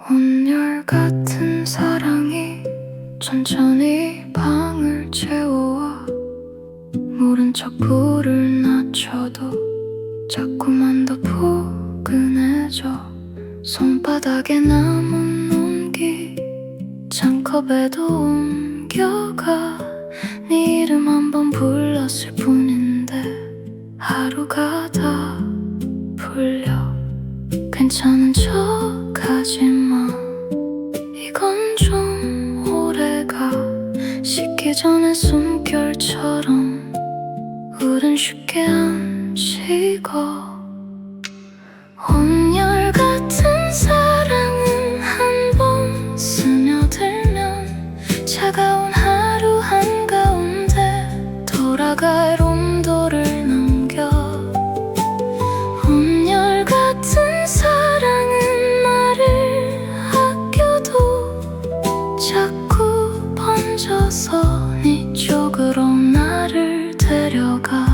온열 같은 사랑이 천천히 방을 채워와. 모른 척 불을 낮춰도 자꾸만 더 포근해져. 손바닥에 남은 온기 잔컵에도 옮겨가. 네 이름 한 번 불렀을 뿐인데 하루가 다 풀려. 괜찮은 척하지마, 이건 좀 오래가. 식기 전에 숨결처럼 우린 쉽게 안 식어. 온열 같은 사랑은 한 번 스며들면 차가운 하루 한가운데 돌아갈 온도를 남겨. 온열 같은 사랑은 말을 아껴도 자꾸 번져서 네 쪽으로 나를 데려가.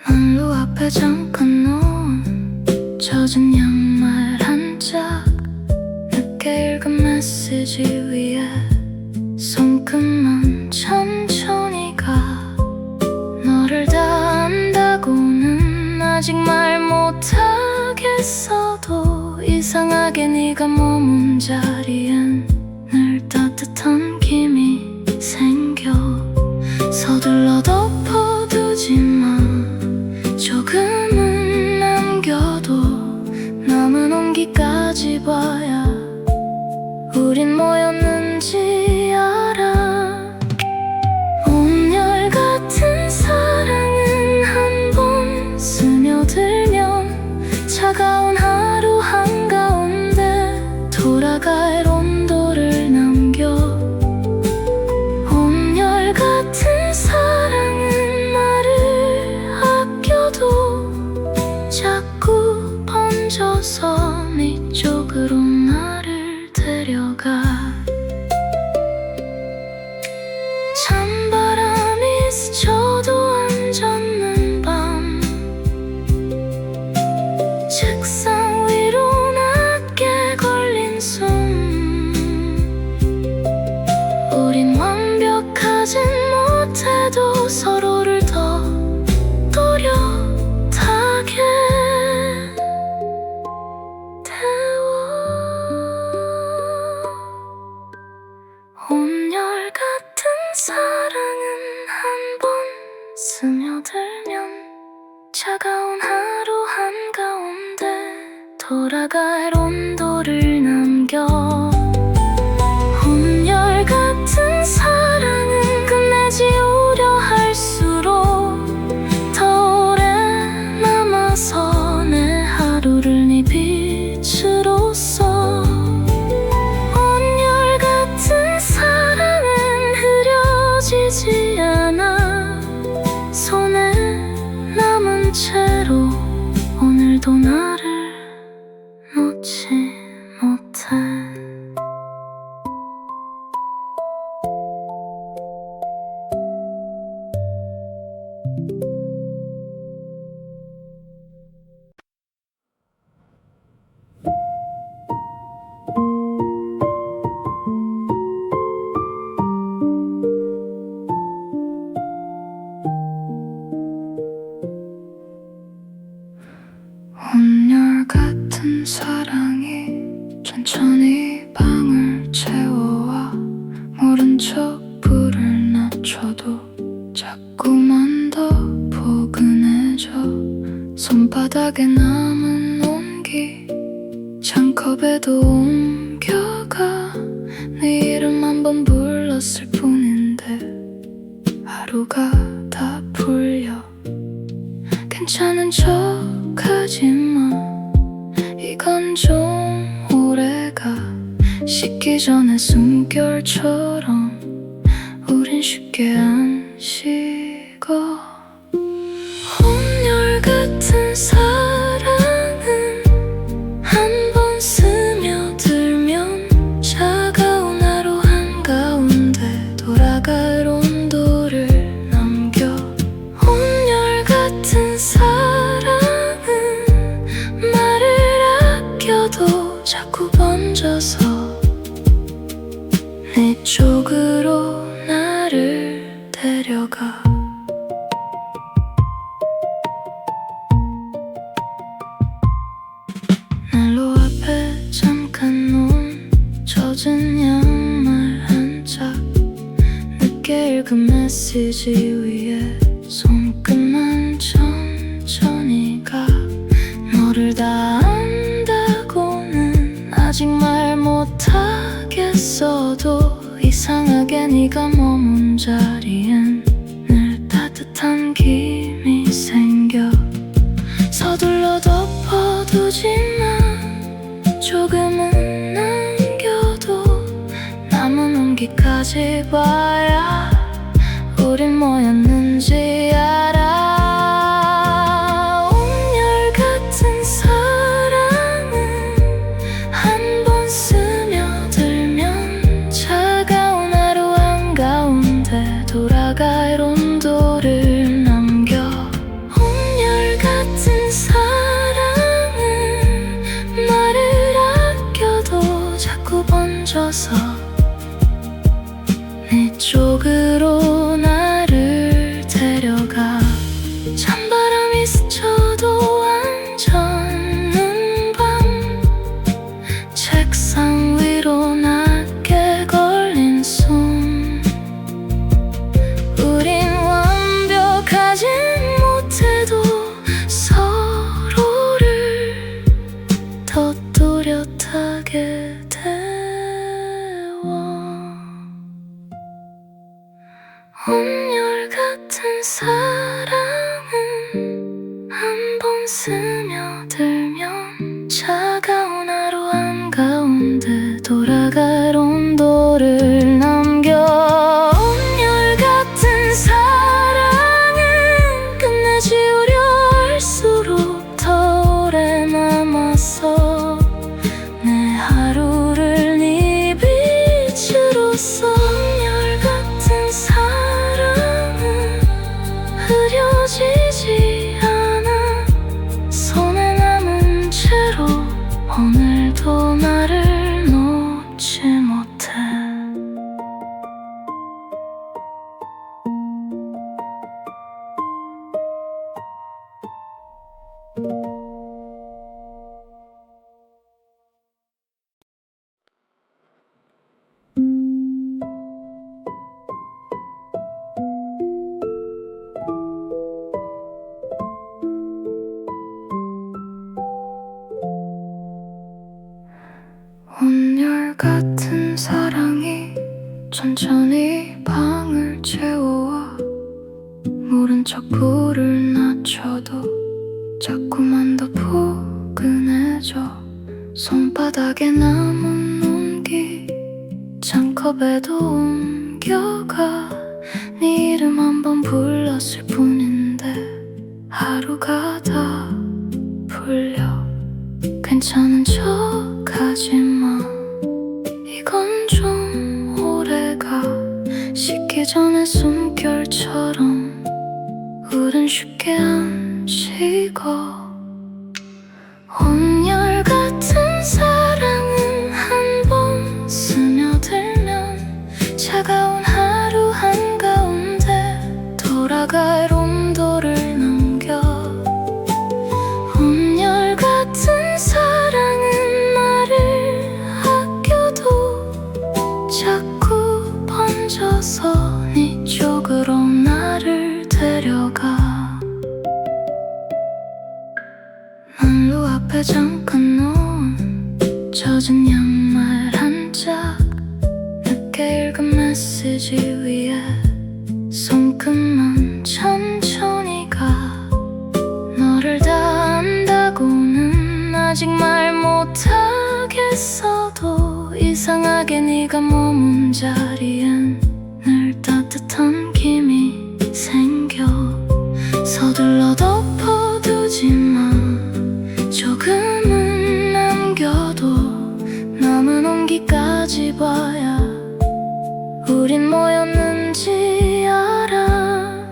난로 앞에 잠깐 놓은 젖은 양말 한 짝, 늦게 읽은 메시지 위에 손끝만 천천히 가. 너를 다 안다고는 아직 말 못하겠어도 이상하게 네가 머문 자리엔 늘 따뜻한 김이 생겨. 서둘러 덮어두지만 조금은 남겨도 남은 온기까지 봐야 우린 뭐였는지 알아. 온열 같은 사랑은 한 번 스며들면 차가운 하루 한가운데 돌아갈 온도를 남겨. 온열 같은 사랑은 말을 아껴도 자꾸 번져서 네 쪽으로 나를 데려가. 스며들면 차가운 하루 한가운데 돌아갈 온도를 남겨. 온열같은 사랑은 끝내지 우려 할수록 더 오래 남아서 내 하루를 네 빛으로써. 온열같은 사랑은 흐려지지 않아. 손에 남은 채로 오늘도 나를 놓지 못해. 온열같은 사랑이 천천히 방을 채워와. 모른 척 불을 낮춰도 자꾸만 더 포근해져. 손바닥에 남은 온기 잔컵에도 옮겨가. 네 이름 한 번 불렀을 뿐인데 하루가 다 풀려. 괜찮은 척하지만 이건 좀 오래가. 식기 전에 숨결처럼 우린 쉽게 안 식어. 온열같은 사랑은 한 번 스며들면 차가운 하루 한가운데 돌아갈 온도를 남겨. 온열같은 사랑은 말을 아껴도 자꾸 번져서 네 쪽으로 나를 데려가. 난로 앞에 잠깐 놓은 젖은 양말 한 짝. 늦게 읽은 메시지 위에 손끝만 천천히 가. 너를 다 안다고는 아직 말 못하겠어도 이상하게 네가 머문 자리엔 늘 따뜻한 김이 생겨. 서둘러 덮어두지만 조금은 남겨도 남은 온기까지 봐야 우린 뭐였는지 알아. 온열같은 사랑은 한 번 스며들면 차가운 하루 한가운데 돌아갈 온도를 남겨. 온열같은 사랑은 말을 아껴도 자꾸 번져서 네 쪽으로 나를 데려가. 찬바람이 스쳐도 앉아있는 밤. 책상 위로 낮게 걸린 손. 우린 완벽하진 못해도 서로를 더 또렷하게 태워. 온열같은 사랑은 한 번 스며들면 차가운 하루 한가운데 돌아갈 온도를 남겨. 온열같은 사랑은 끝내지 우려 할수록 더 오래 남았어. 내 하루를 네 빛으로써. 온열같은 사랑은 천천히 방을 채워와 모른 척 불을 낮춰도 자꾸만 더 포근해져. 손바닥에 남은 온기 잔컵에도 옮겨가. 네 이름 한 번 불렀을 뿐인데 하루가 다 풀려. 괜찮은 척 하지마. 이건 좀 오래가. 식기 전에 숨결처럼 우린 쉽게 안 식어. 온열 같은 사랑은 한 번 스며들면 차가운 하루 한가운데 돌아갈 온도를 남겨. 온열 같은 사랑은 나를 아껴도 자꾸 번져서 네 쪽으로 나를 데려가. 난로 앞에 잠깐 놓은 젖은 양말 한 짝, 늦게 읽은 메시지 위에 손끝만 천천히 가. 너를 다 안다고는 아직 말 못하겠어도 이상하게 네가 머문 자리엔 늘 따뜻한 김이 생겨. 서둘러 덮어두지마. 조금은 남겨도 남은 온기까지 봐야 우린 뭐였는지 알아.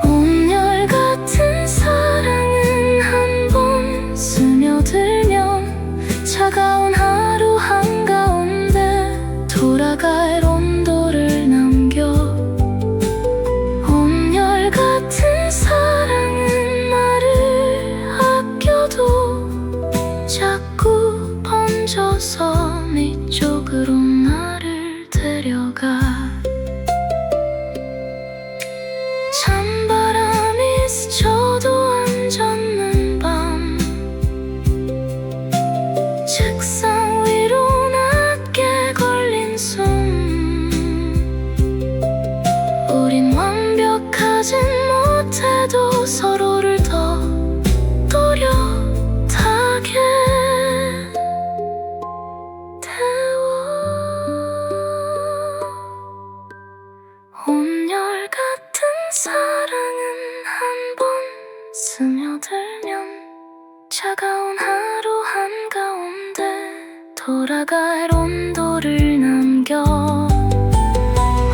온열 같은 사랑은 한 번 스며들면 차가운 하루 한가운데 돌아갈 온도를 남겨. 온열 같은 사랑은 나를 아껴도 자꾸 번져서 네 쪽으로 나를 데려가. 찬바람이 스쳐도 안 젖는 밤, 책상 위로 낮게 걸린 숨. 우린 완벽하진 못해도 서로를 더 또렷하게 태워. 온열 같은 사랑은 한 번 스며들면 차가운 하루 한가운데 돌아갈 온도를 남겨.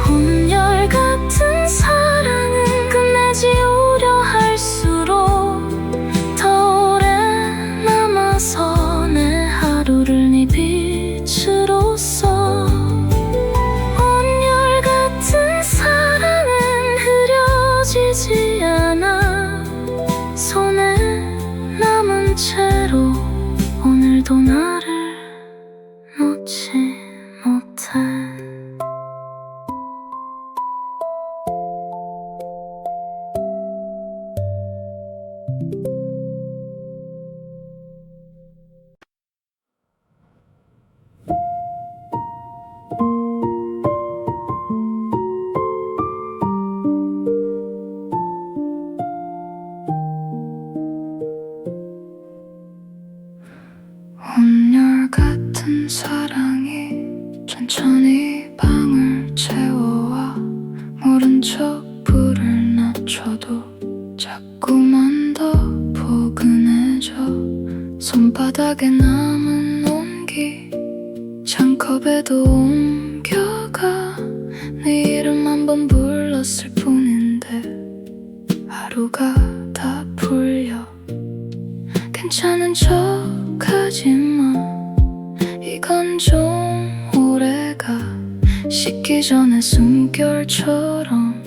온열 같은 사랑은 끝내지 우려할수록 더 오래 남아서 내 하루를 네 빛으로 써. 온열 같은 사랑은 흐려지지 않아. 손에 남은 채로 오늘도 나를 놓지 못해. 온열 같은 사랑이 천천히 방을 채워와 모른 척 불을 낮춰도 자꾸만 더 포근해져. 손바닥에 남은 온기 잔컵에도 옮겨가. 네 이름 한 번 불렀을 뿐인데 하루가 다 풀려. 괜찮은 척 하지마. 이건 좀 오래가. 식기 전에 숨결처럼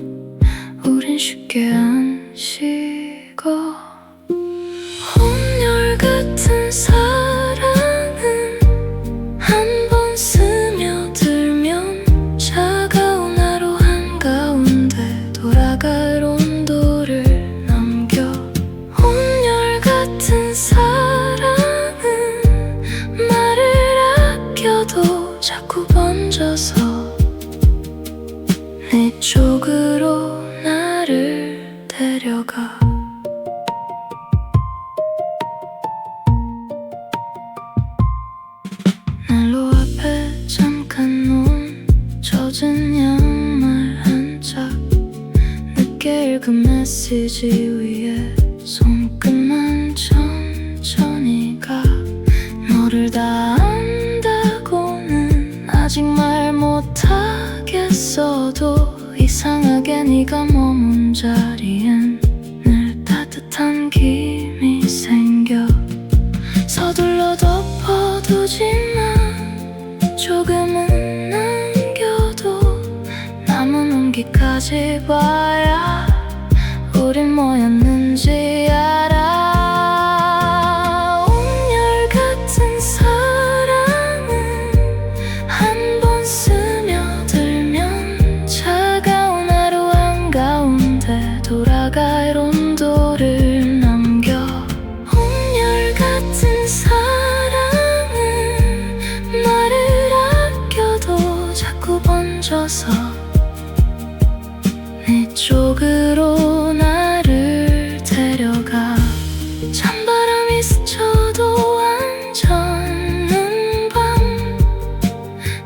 우린 쉽게 안 식어. 온열 같은 사랑은 한 번 스며들면 차가운 하루 한가운데 돌아갈 온도를 남겨. 온열 같은 사랑은 나를 아껴도 자꾸 번져서 데려가. 난로 앞에 잠깐 놓은 젖은 양말 한 짝, 늦게 읽은 메시지 위에 손끝만 천천히 가. 너를 다 안다고는 아직 말 못하겠어도 이상하게 네가 머문 자리엔 늘 따뜻한 김이 생겨. 서둘러 덮어두지만 조금은 남겨도 남은 온기까지 봐야 우린 뭐였는지 알아. 온열 같은 사랑은 한 번 스며들면 차가운 하루 한가운데 돌아갈 온도를 남겨. 온열 같은 사랑은 말을 아껴도 자꾸 번져서 네 쪽으로 나를 데려가. 찬바람이 스쳐도 앉아있는 밤,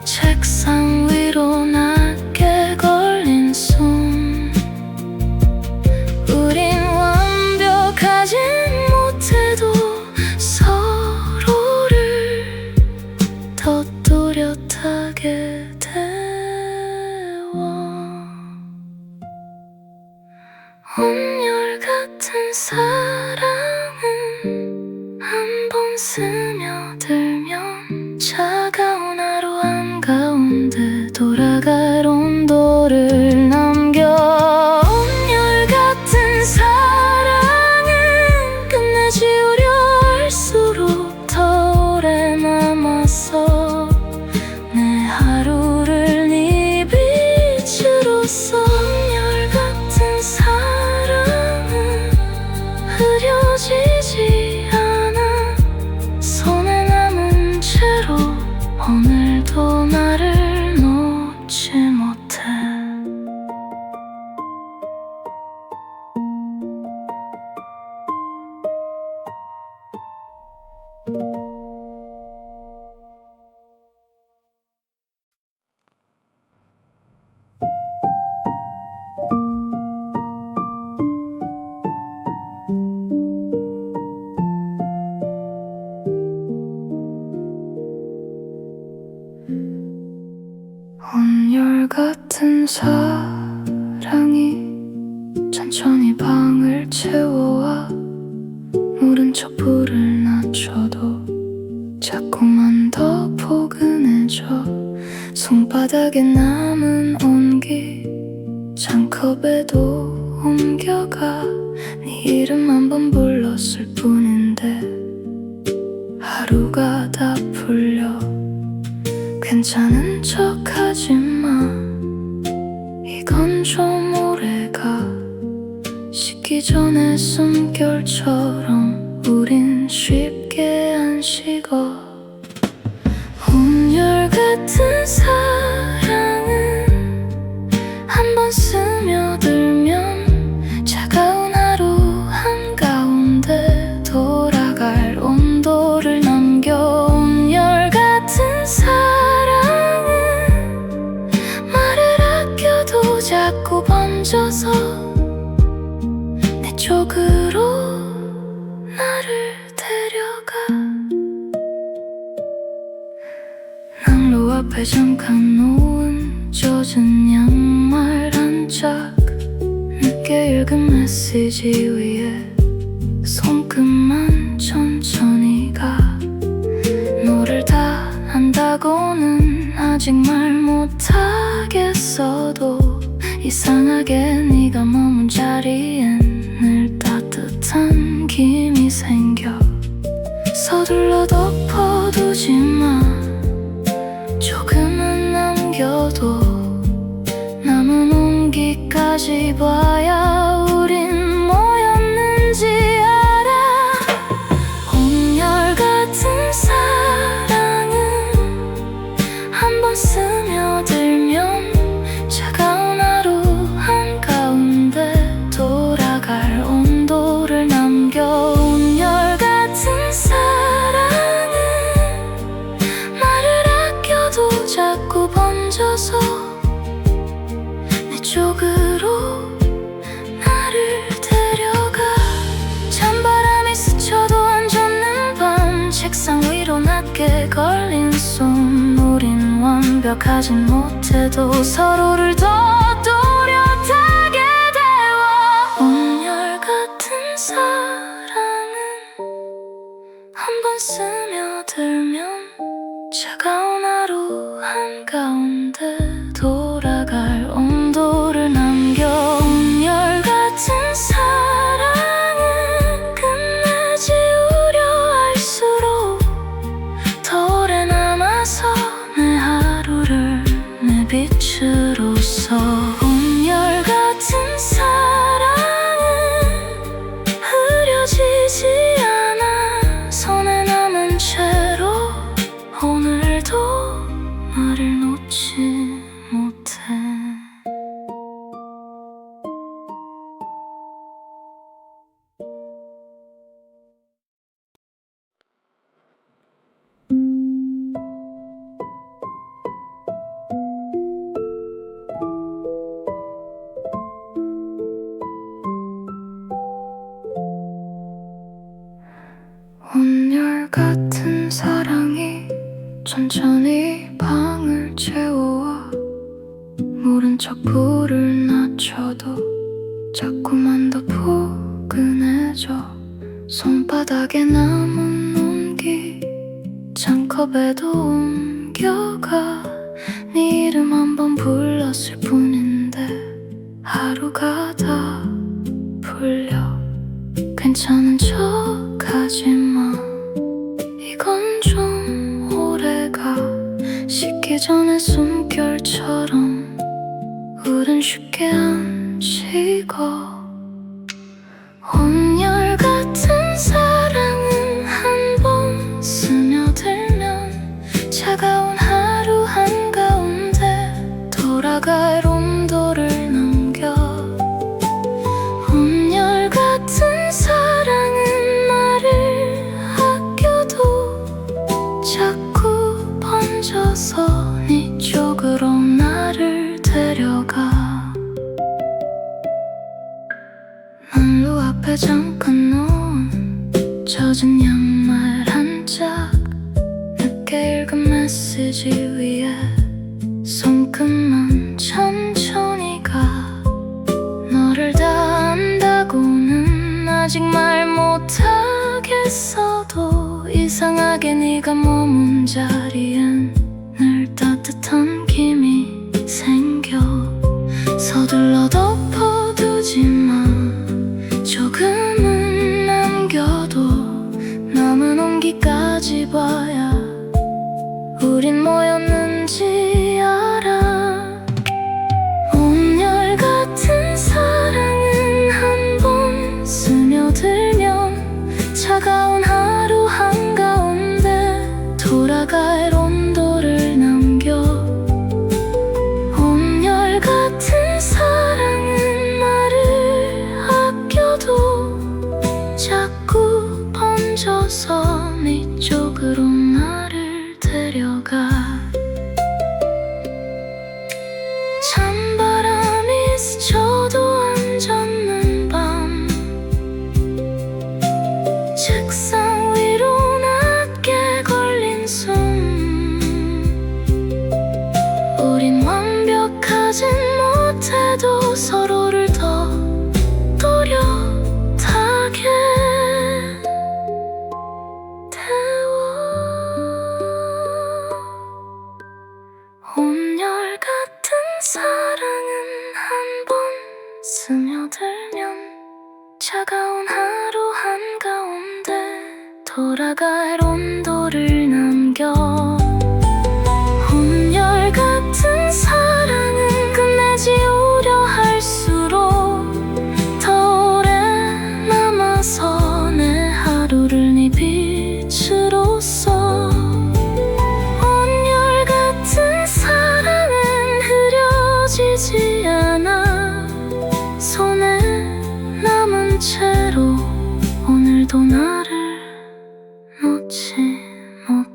책상 위로 낮게 걸린 숨. 우린 완벽하진 못해도 서로를 더 뚜렷하게 데워. 온열 같은 사랑은 한 번 스며들면 차가운 하루 한가운데 돌아갈 온도를 남겨. 온열 같은 사랑은 끝내지우려 할수록 더 오래 남았어. 내 하루를 네 빛으로써. 온열 같은 사랑은 흐려지지 않아. 손에 남은 채로 오늘도 나를 놓지 못해. 온열 같은 사랑이 천천히 방을 채워와. 모른 척 불을 낮춰도 자꾸만 더 포근해져. 손바닥에 남은 온기 잔컵에도 옮겨가. 네 이름 한 번 불렀을 뿐인데 하루가 다 풀려. 괜찮은 척하지마, 이건 좀 오래가. 식기 전에 숨결처럼 우린 쉽게 안 식어. 온열 같은 사랑은 한 번 스며들면 차가운 하루 한가운데 돌아갈 온도를 남겨. 온열 같은 사랑은 말을 아껴도 자꾸 번져서 내 쪽으로 나를 데려가. 난로 앞에 잠깐 놓은 젖은 양말 한 짝, 늦게 읽은 메시지 위에 손끝만 천천히 가. 너를 다 안다고는 아직 말 못하겠어도 이상하게 네가 머문 자리엔 늘 따뜻한 김이 생겨. 서둘러 덮어두지마, 조금은 남겨도 남은 온기까지 봐야 우린 뭐였는지 알아. 온열 같은 사랑은 한 번 스며들면 차가운 하루 한가운데 완벽하진 못해도 서로를 더 또렷하게 대화. 온열같은 사랑은 한 번 스며들면 차가운 하루 한가운데 돌아갈 온도를 남겨. 온열같은 사랑은 끝내지 우려 할수록 더 오래 남아서 내 하루를 내 빛으로서. 온열같은 사랑은 흐려지지 않아 손에 남은 채로 오늘도 나를 놓지 못해. 온열같은 사랑이 천천히 방을 채워와 모른 척 불을 낮춰도 자꾸만 더 포근해져. 손바닥에 남은 온기 잔컵에도 옮겨가. 네 이름 한 번 불렀을 뿐인데 하루가 다 풀려. 괜찮은 척하지마, 이건 좀 오래가. 식기 전에 숨결처럼 우린 쉽게 안 식어. 온열같은 사랑은 한 번 스며들면 차가운 하루 한가운데 돌아갈 온도를 남겨. 온열같은 사랑은 나를 아껴도 자꾸 번져서 네 쪽으로 나를 데려가. 난로 앞에 잠깐 놓은 젖은 양말 한 짝, 늦게 읽은 메시지 위에 손끝만 천천히 가. 너를 다 안다고는 아직 말 못하겠어도 이상하게 네가 머문 자리엔 늘 따뜻한 김이 생겨. 서둘러 덮어두지마, 조금은 남겨도 남은 온기까지 봐야 우린 뭐였는지 알아. 온열같은 사랑은 한 번 스며들면 차가운 하루 한가운데 돌아갈 온도를 남겨. 온열같은 사랑은 나를 아껴도 자꾸 번져서 네 쪽으로 나를 데려가. 찬바람이 스쳐도 안 젖는 밤, 책상 위로 낮게 걸린 숨. 우린 완벽하진 못해도 서로를 더 또렷하게 태워. 온열같은 사랑은 한 번 스며들면 차가운 하루 한가운데 돌아갈 온도를 남겨. 온열같은 사랑은 끝내지 우려 할수록 더 오래 남아서 내 하루를 네 빛으로써. 온열같은 사랑은 흐려지지 않아 손에 남은 채로 오늘도 나를 놓지 못해.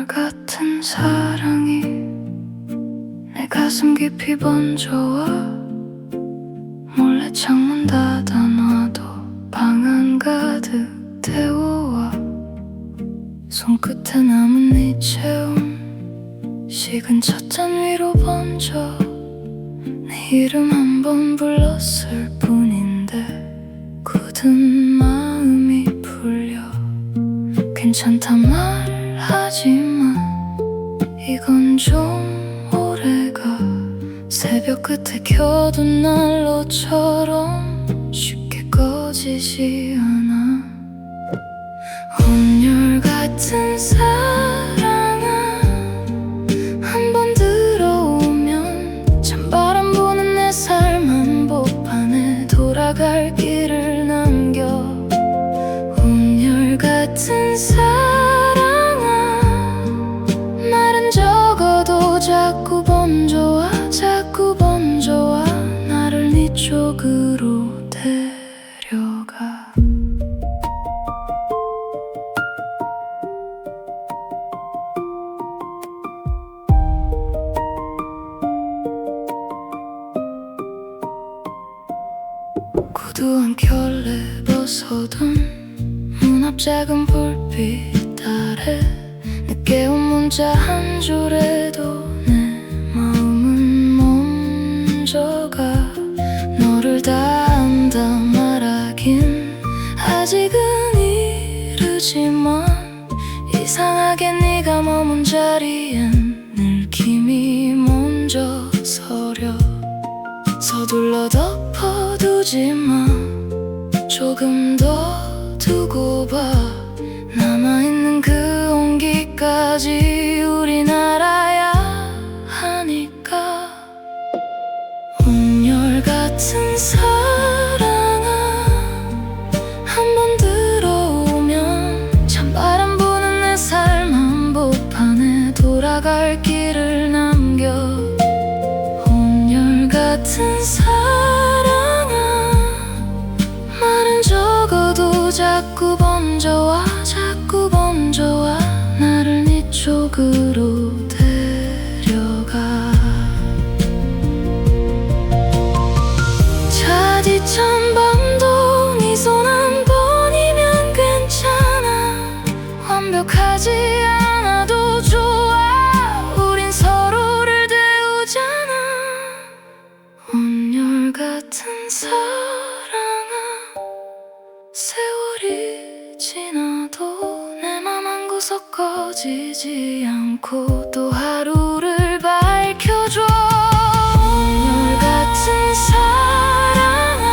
같은 사랑이 내 가슴 깊이 번져와 몰래 창문 닫아놔도 방 안 가득 태워와 손끝에 남은 네 체온 식은 찻잔 위로 번져 내 이름 한 번 불렀을 뿐인데 굳은 마음이 풀려 괜찮다 말하지만 이건 좀 오래가 새벽 끝에 켜둔 난로처럼 쉽게 꺼지지 않아 온열 같은 사랑아 한 번 들어오면 찬바람 부는 내 삶 한복판에 돌아갈 길을 남겨 온열 같은 사랑아 말은 적어도 자꾸 번져와 자꾸 번져와 나를 네 쪽으로 데려가 구두한 켤레 벗어둔 문 앞 작은 불빛 아래 늦게 온 문자 한 줄에도 내 마음은 먼저가 너를 다 안다 말하긴 아직은 이르지만 이상하게 네가 머문 자리엔 느낌이 먼저 서려 서둘러 덮어두지만 조금 더 두고 봐 남아있는 그 온기까지 우린 알아야 하니까 온열 같은 사랑아 한 번 들어오면 찬바람 부는 내 삶 한복판에 돌아갈 길을 남겨 온열 같은 사랑아 말은 적어도 자꾸 번져와 자꾸 번져와 나를 네 쪽으로 데려가 차디찬 밤도 네 손 한 번이면 괜찮아 완벽하지 않아도 좋아 우린 서로를 데우잖아 온열 같은 사랑아 세월이 지나도 내 맘 한 구석 꺼지지 않고 또 하루를 밝혀줘 온열 같은 사랑아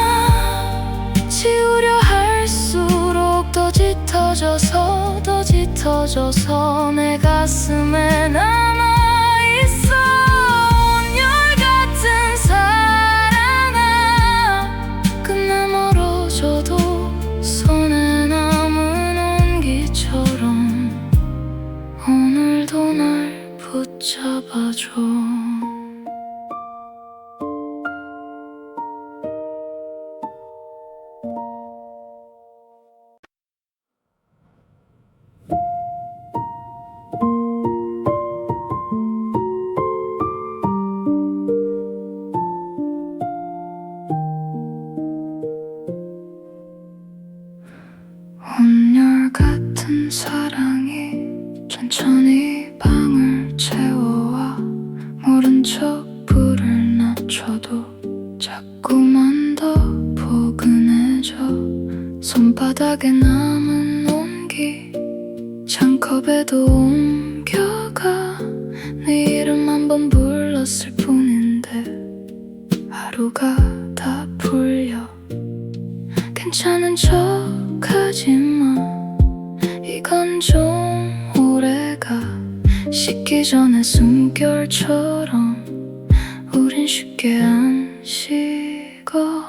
지우려 할수록 더 짙어져서 더 짙어져서 내 가슴에 남아있어 온열 같은 사랑아 끝내 멀어져도 손에 남은 온기처럼 오늘도 날 붙잡아줘 온열 같은 사랑이 천천히 방을 채워와 모른 척 불을 낮춰도 자꾸만 더 포근해져 손바닥에 남은 온기 잔컵에도 옮겨가 네 이름 한 번 불렀을 뿐인데 하루가 다 풀려 괜찮은 척하지만 이건 좀 오래가 식기 전에 숨결처럼 우린 쉽게 안 식어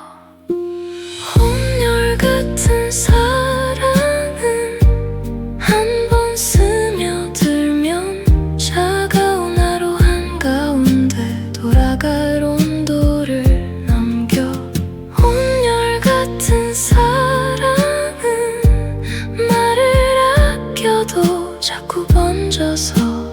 온열 같은 사랑은 한 번 스며들면 차가운 하루 한가운데 돌아갈 온도를 남겨 온열 같은 사랑은 말을 아껴도 자꾸 번져서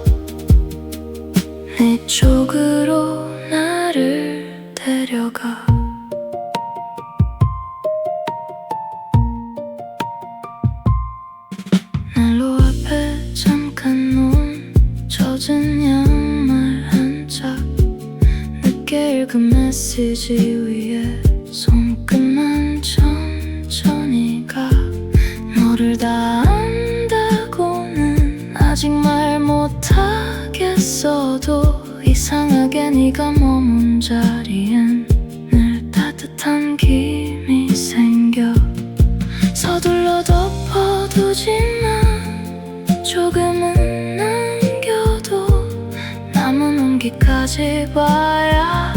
난로 앞에 잠깐 놓은 젖은 양말 한 짝, 늦게 읽은 메시지 위에 손끝만 천천히 가. 너를 다 안다고는 아직 말 못하겠어도 이상하게 네가 머문 자리엔 늘 따뜻한 김이 생겨. 서둘러 덮어두지만 조금은 남겨도 남은 온기까지 봐야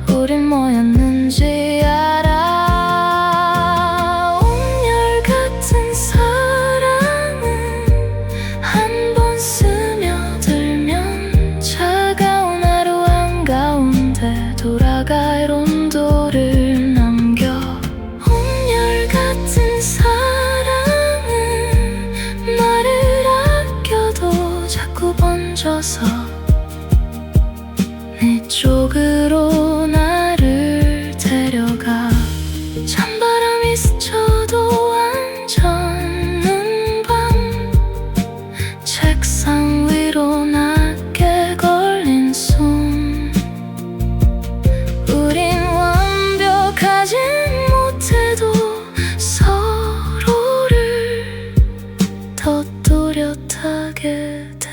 우린 뭐였는지 알아. 온열 같은 사랑은 한 번 스며들면 차가운 하루 한가운데 돌아갈 온도를 남겨. 온열 같은 사랑은 말을 아껴도 자꾸 번져서 네 쪽으로 나를 데려가. 찬바람이 스쳐도 앉지 않는 밤, 책상 위로 낮게 걸린 숨. 우린 완벽하진 못해도 서로를 더 또렷하게 데워.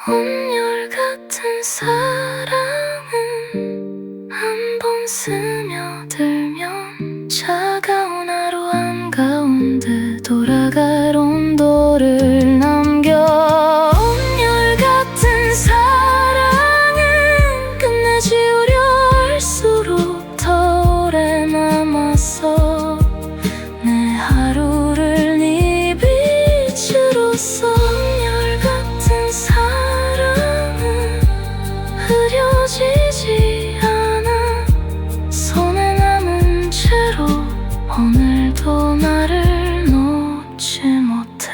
온열 같은 사랑은 한 번 스며들면 차가운 하루 한가운데 돌아갈 온도를 남겨. 온열 같은 사랑은 끝내지우려 할수록 더 오래 남았어. 내 하루를 네 빛으로써. 온열 같은 사랑은 흐려지지 않아. 손에 남은 채로 오늘도 나를 놓지 못해.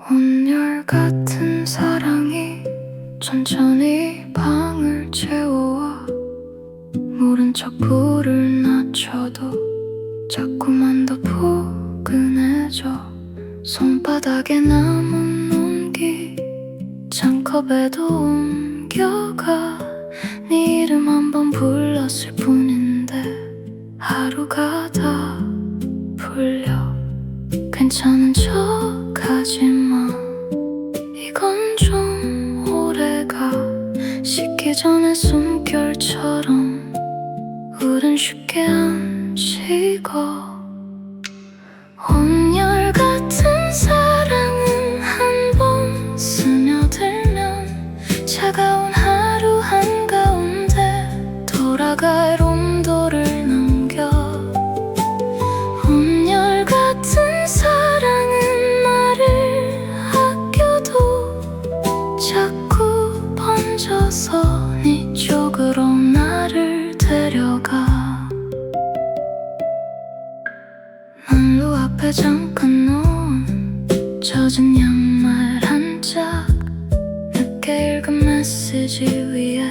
온열 같은 사랑이 천천히 방을 채워와. 모른 척 불을 낮춰도 자꾸만 더 포근해져. 손바닥에 남은 온기 잔컵에도 옮겨가. 네 이름 한 번 불렀을 뿐인데 하루가 다 풀려. 괜찮은 척하지마, 이건 좀 오래가. 식기 전에 숨결처럼 우린 쉽게 안 식어. 온열 같은 사랑은 한 번 스며들면 차가운 하루 한가운데 돌아갈 온도를 남겨. 온열 같은 사랑은 말을 아껴도 자꾸 번져서 네 쪽으로 나를 데려가. 난로 앞에 잠깐 놓은 젖은 양말 한 짝, 늦게 읽은 메시지 위에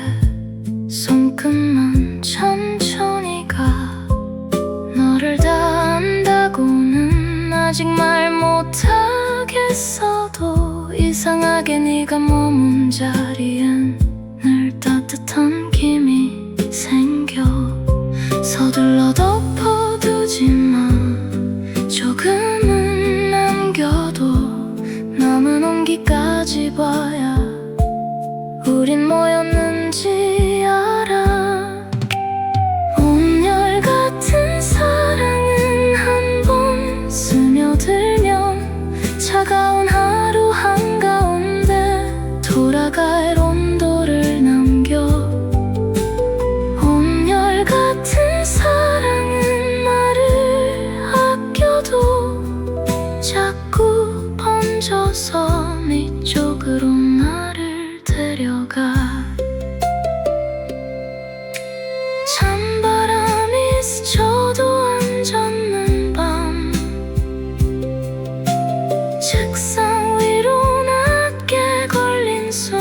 손끝만 천천히 가. 너를 다 안다고는 아직 말 못하겠어도 이상하게 네가 머문 자리엔 늘 따뜻한 김이 생겨. 서둘러 덮어두지만 조금은 남겨도 남은 온기까지 봐야 우린 뭐였는지 알아. 온열 같은 사랑은 한 번 스며들면 차가운 하루 한가운데 돌아갈 온도를 남겨. 온열 같은 사랑 스며가 찬바람이 스쳐도 안 젖는 밤 책상 위로 낮게 걸린 손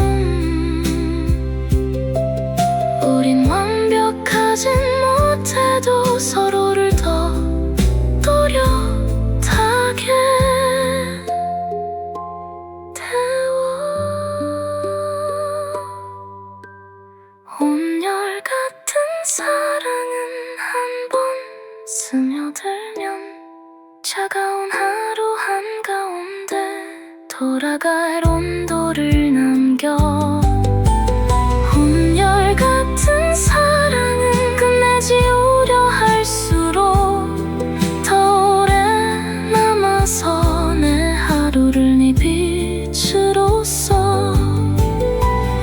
우린 완벽하진 못해도 서로를 더 또렷하게 태워 온열같은 사랑은 한 번 스며들면 차가운 하루 한가운데 돌아갈 온도를 남겨 온열같은 사랑은 끝내지 우려할수록 더 오래 남아서 내 하루를 네 빛으로써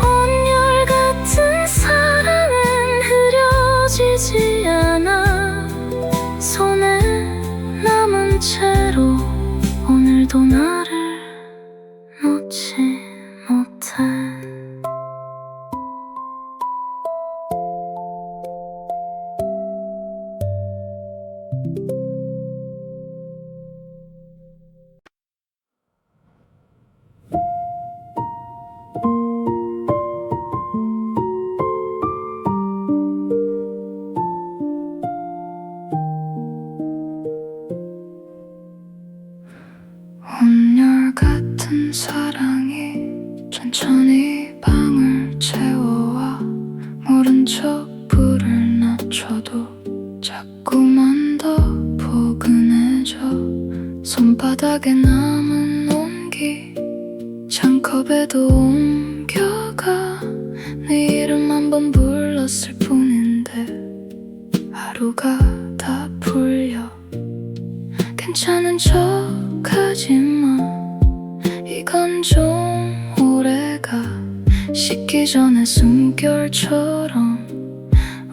온열같은 사랑은 흐려지지 않아 손에 남은 채로 오늘도 나를 놓지 못해 온열같은 사랑이 천천히 방을 채워와 모른 척 불을 낮춰도 자꾸만 더 포근해져 손바닥에 남은 온기 잔컵에도 옮겨가 네 이름 한 번 불렀을 뿐인데 하루가 다 풀려 괜찮은 척하지만 이건 좀 오래가 식기 전에 숨결처럼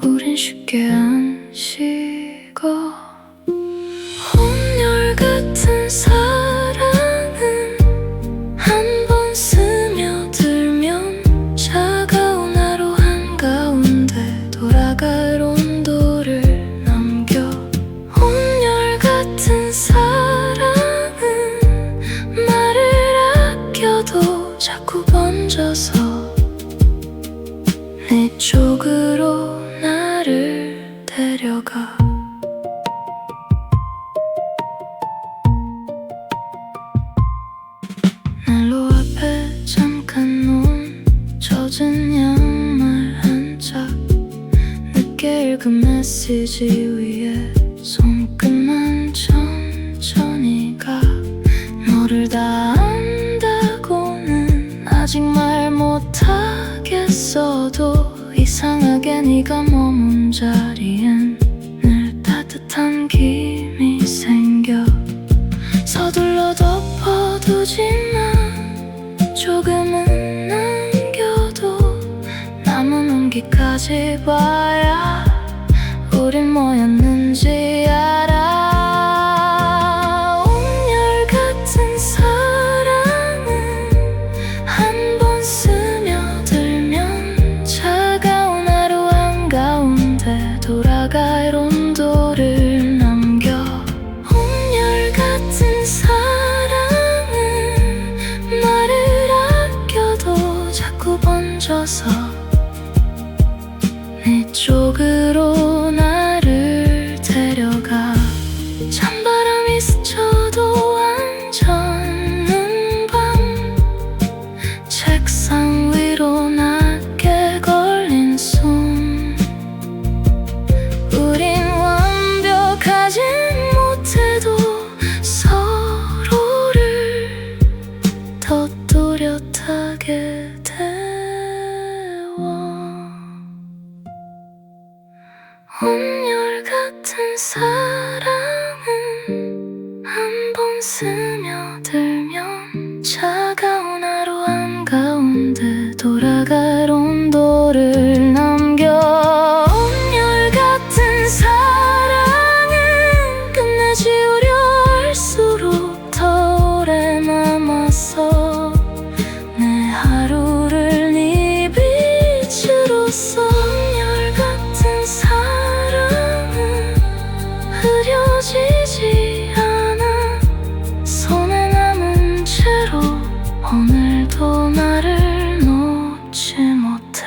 우린 쉽게 안 식어 온열같은 사랑은 한 번 스며들면 차가운 하루 한가운데 돌아갈 온도를 남겨 온열같은 사랑은 말을 아껴도 자꾸 번져서 네 쪽으로 나를 데려가 난로 앞에 잠깐 놓은 젖은 양말 한 짝 늦게 읽은 메시지 위에 손끝만 천천히 가 너를 다 안다고는 아직 말 못하겠어도 이상하게 네가 머문 자리엔 늘 따뜻한 김이 생겨 서둘러 덮어두지만 조금은 남겨도 남은 온기까지 봐야 우린 뭐였는지 알아 온열같은 사랑은 한 번 스며들면 차가운 하루 한가운데 돌아갈 온도를 남겨 온열같은 사랑은 말을 아껴도 자꾸 번져서 네 쪽으로 나를 데려가 찬바람이 스쳐도 안 젖는 밤 책상 위로 낮게 걸린 손 우린 완벽하진 못해도 서로를 더 또렷하게 태워 온열같은 사랑은 한 번 스며들면 차가운 하루 한가운데 돌아갈 온도를 남겨 온열같은 사랑은 끝내지 우려할수록 더 오래 남았어 내 하루를 네 오늘도 나를 놓지 못해.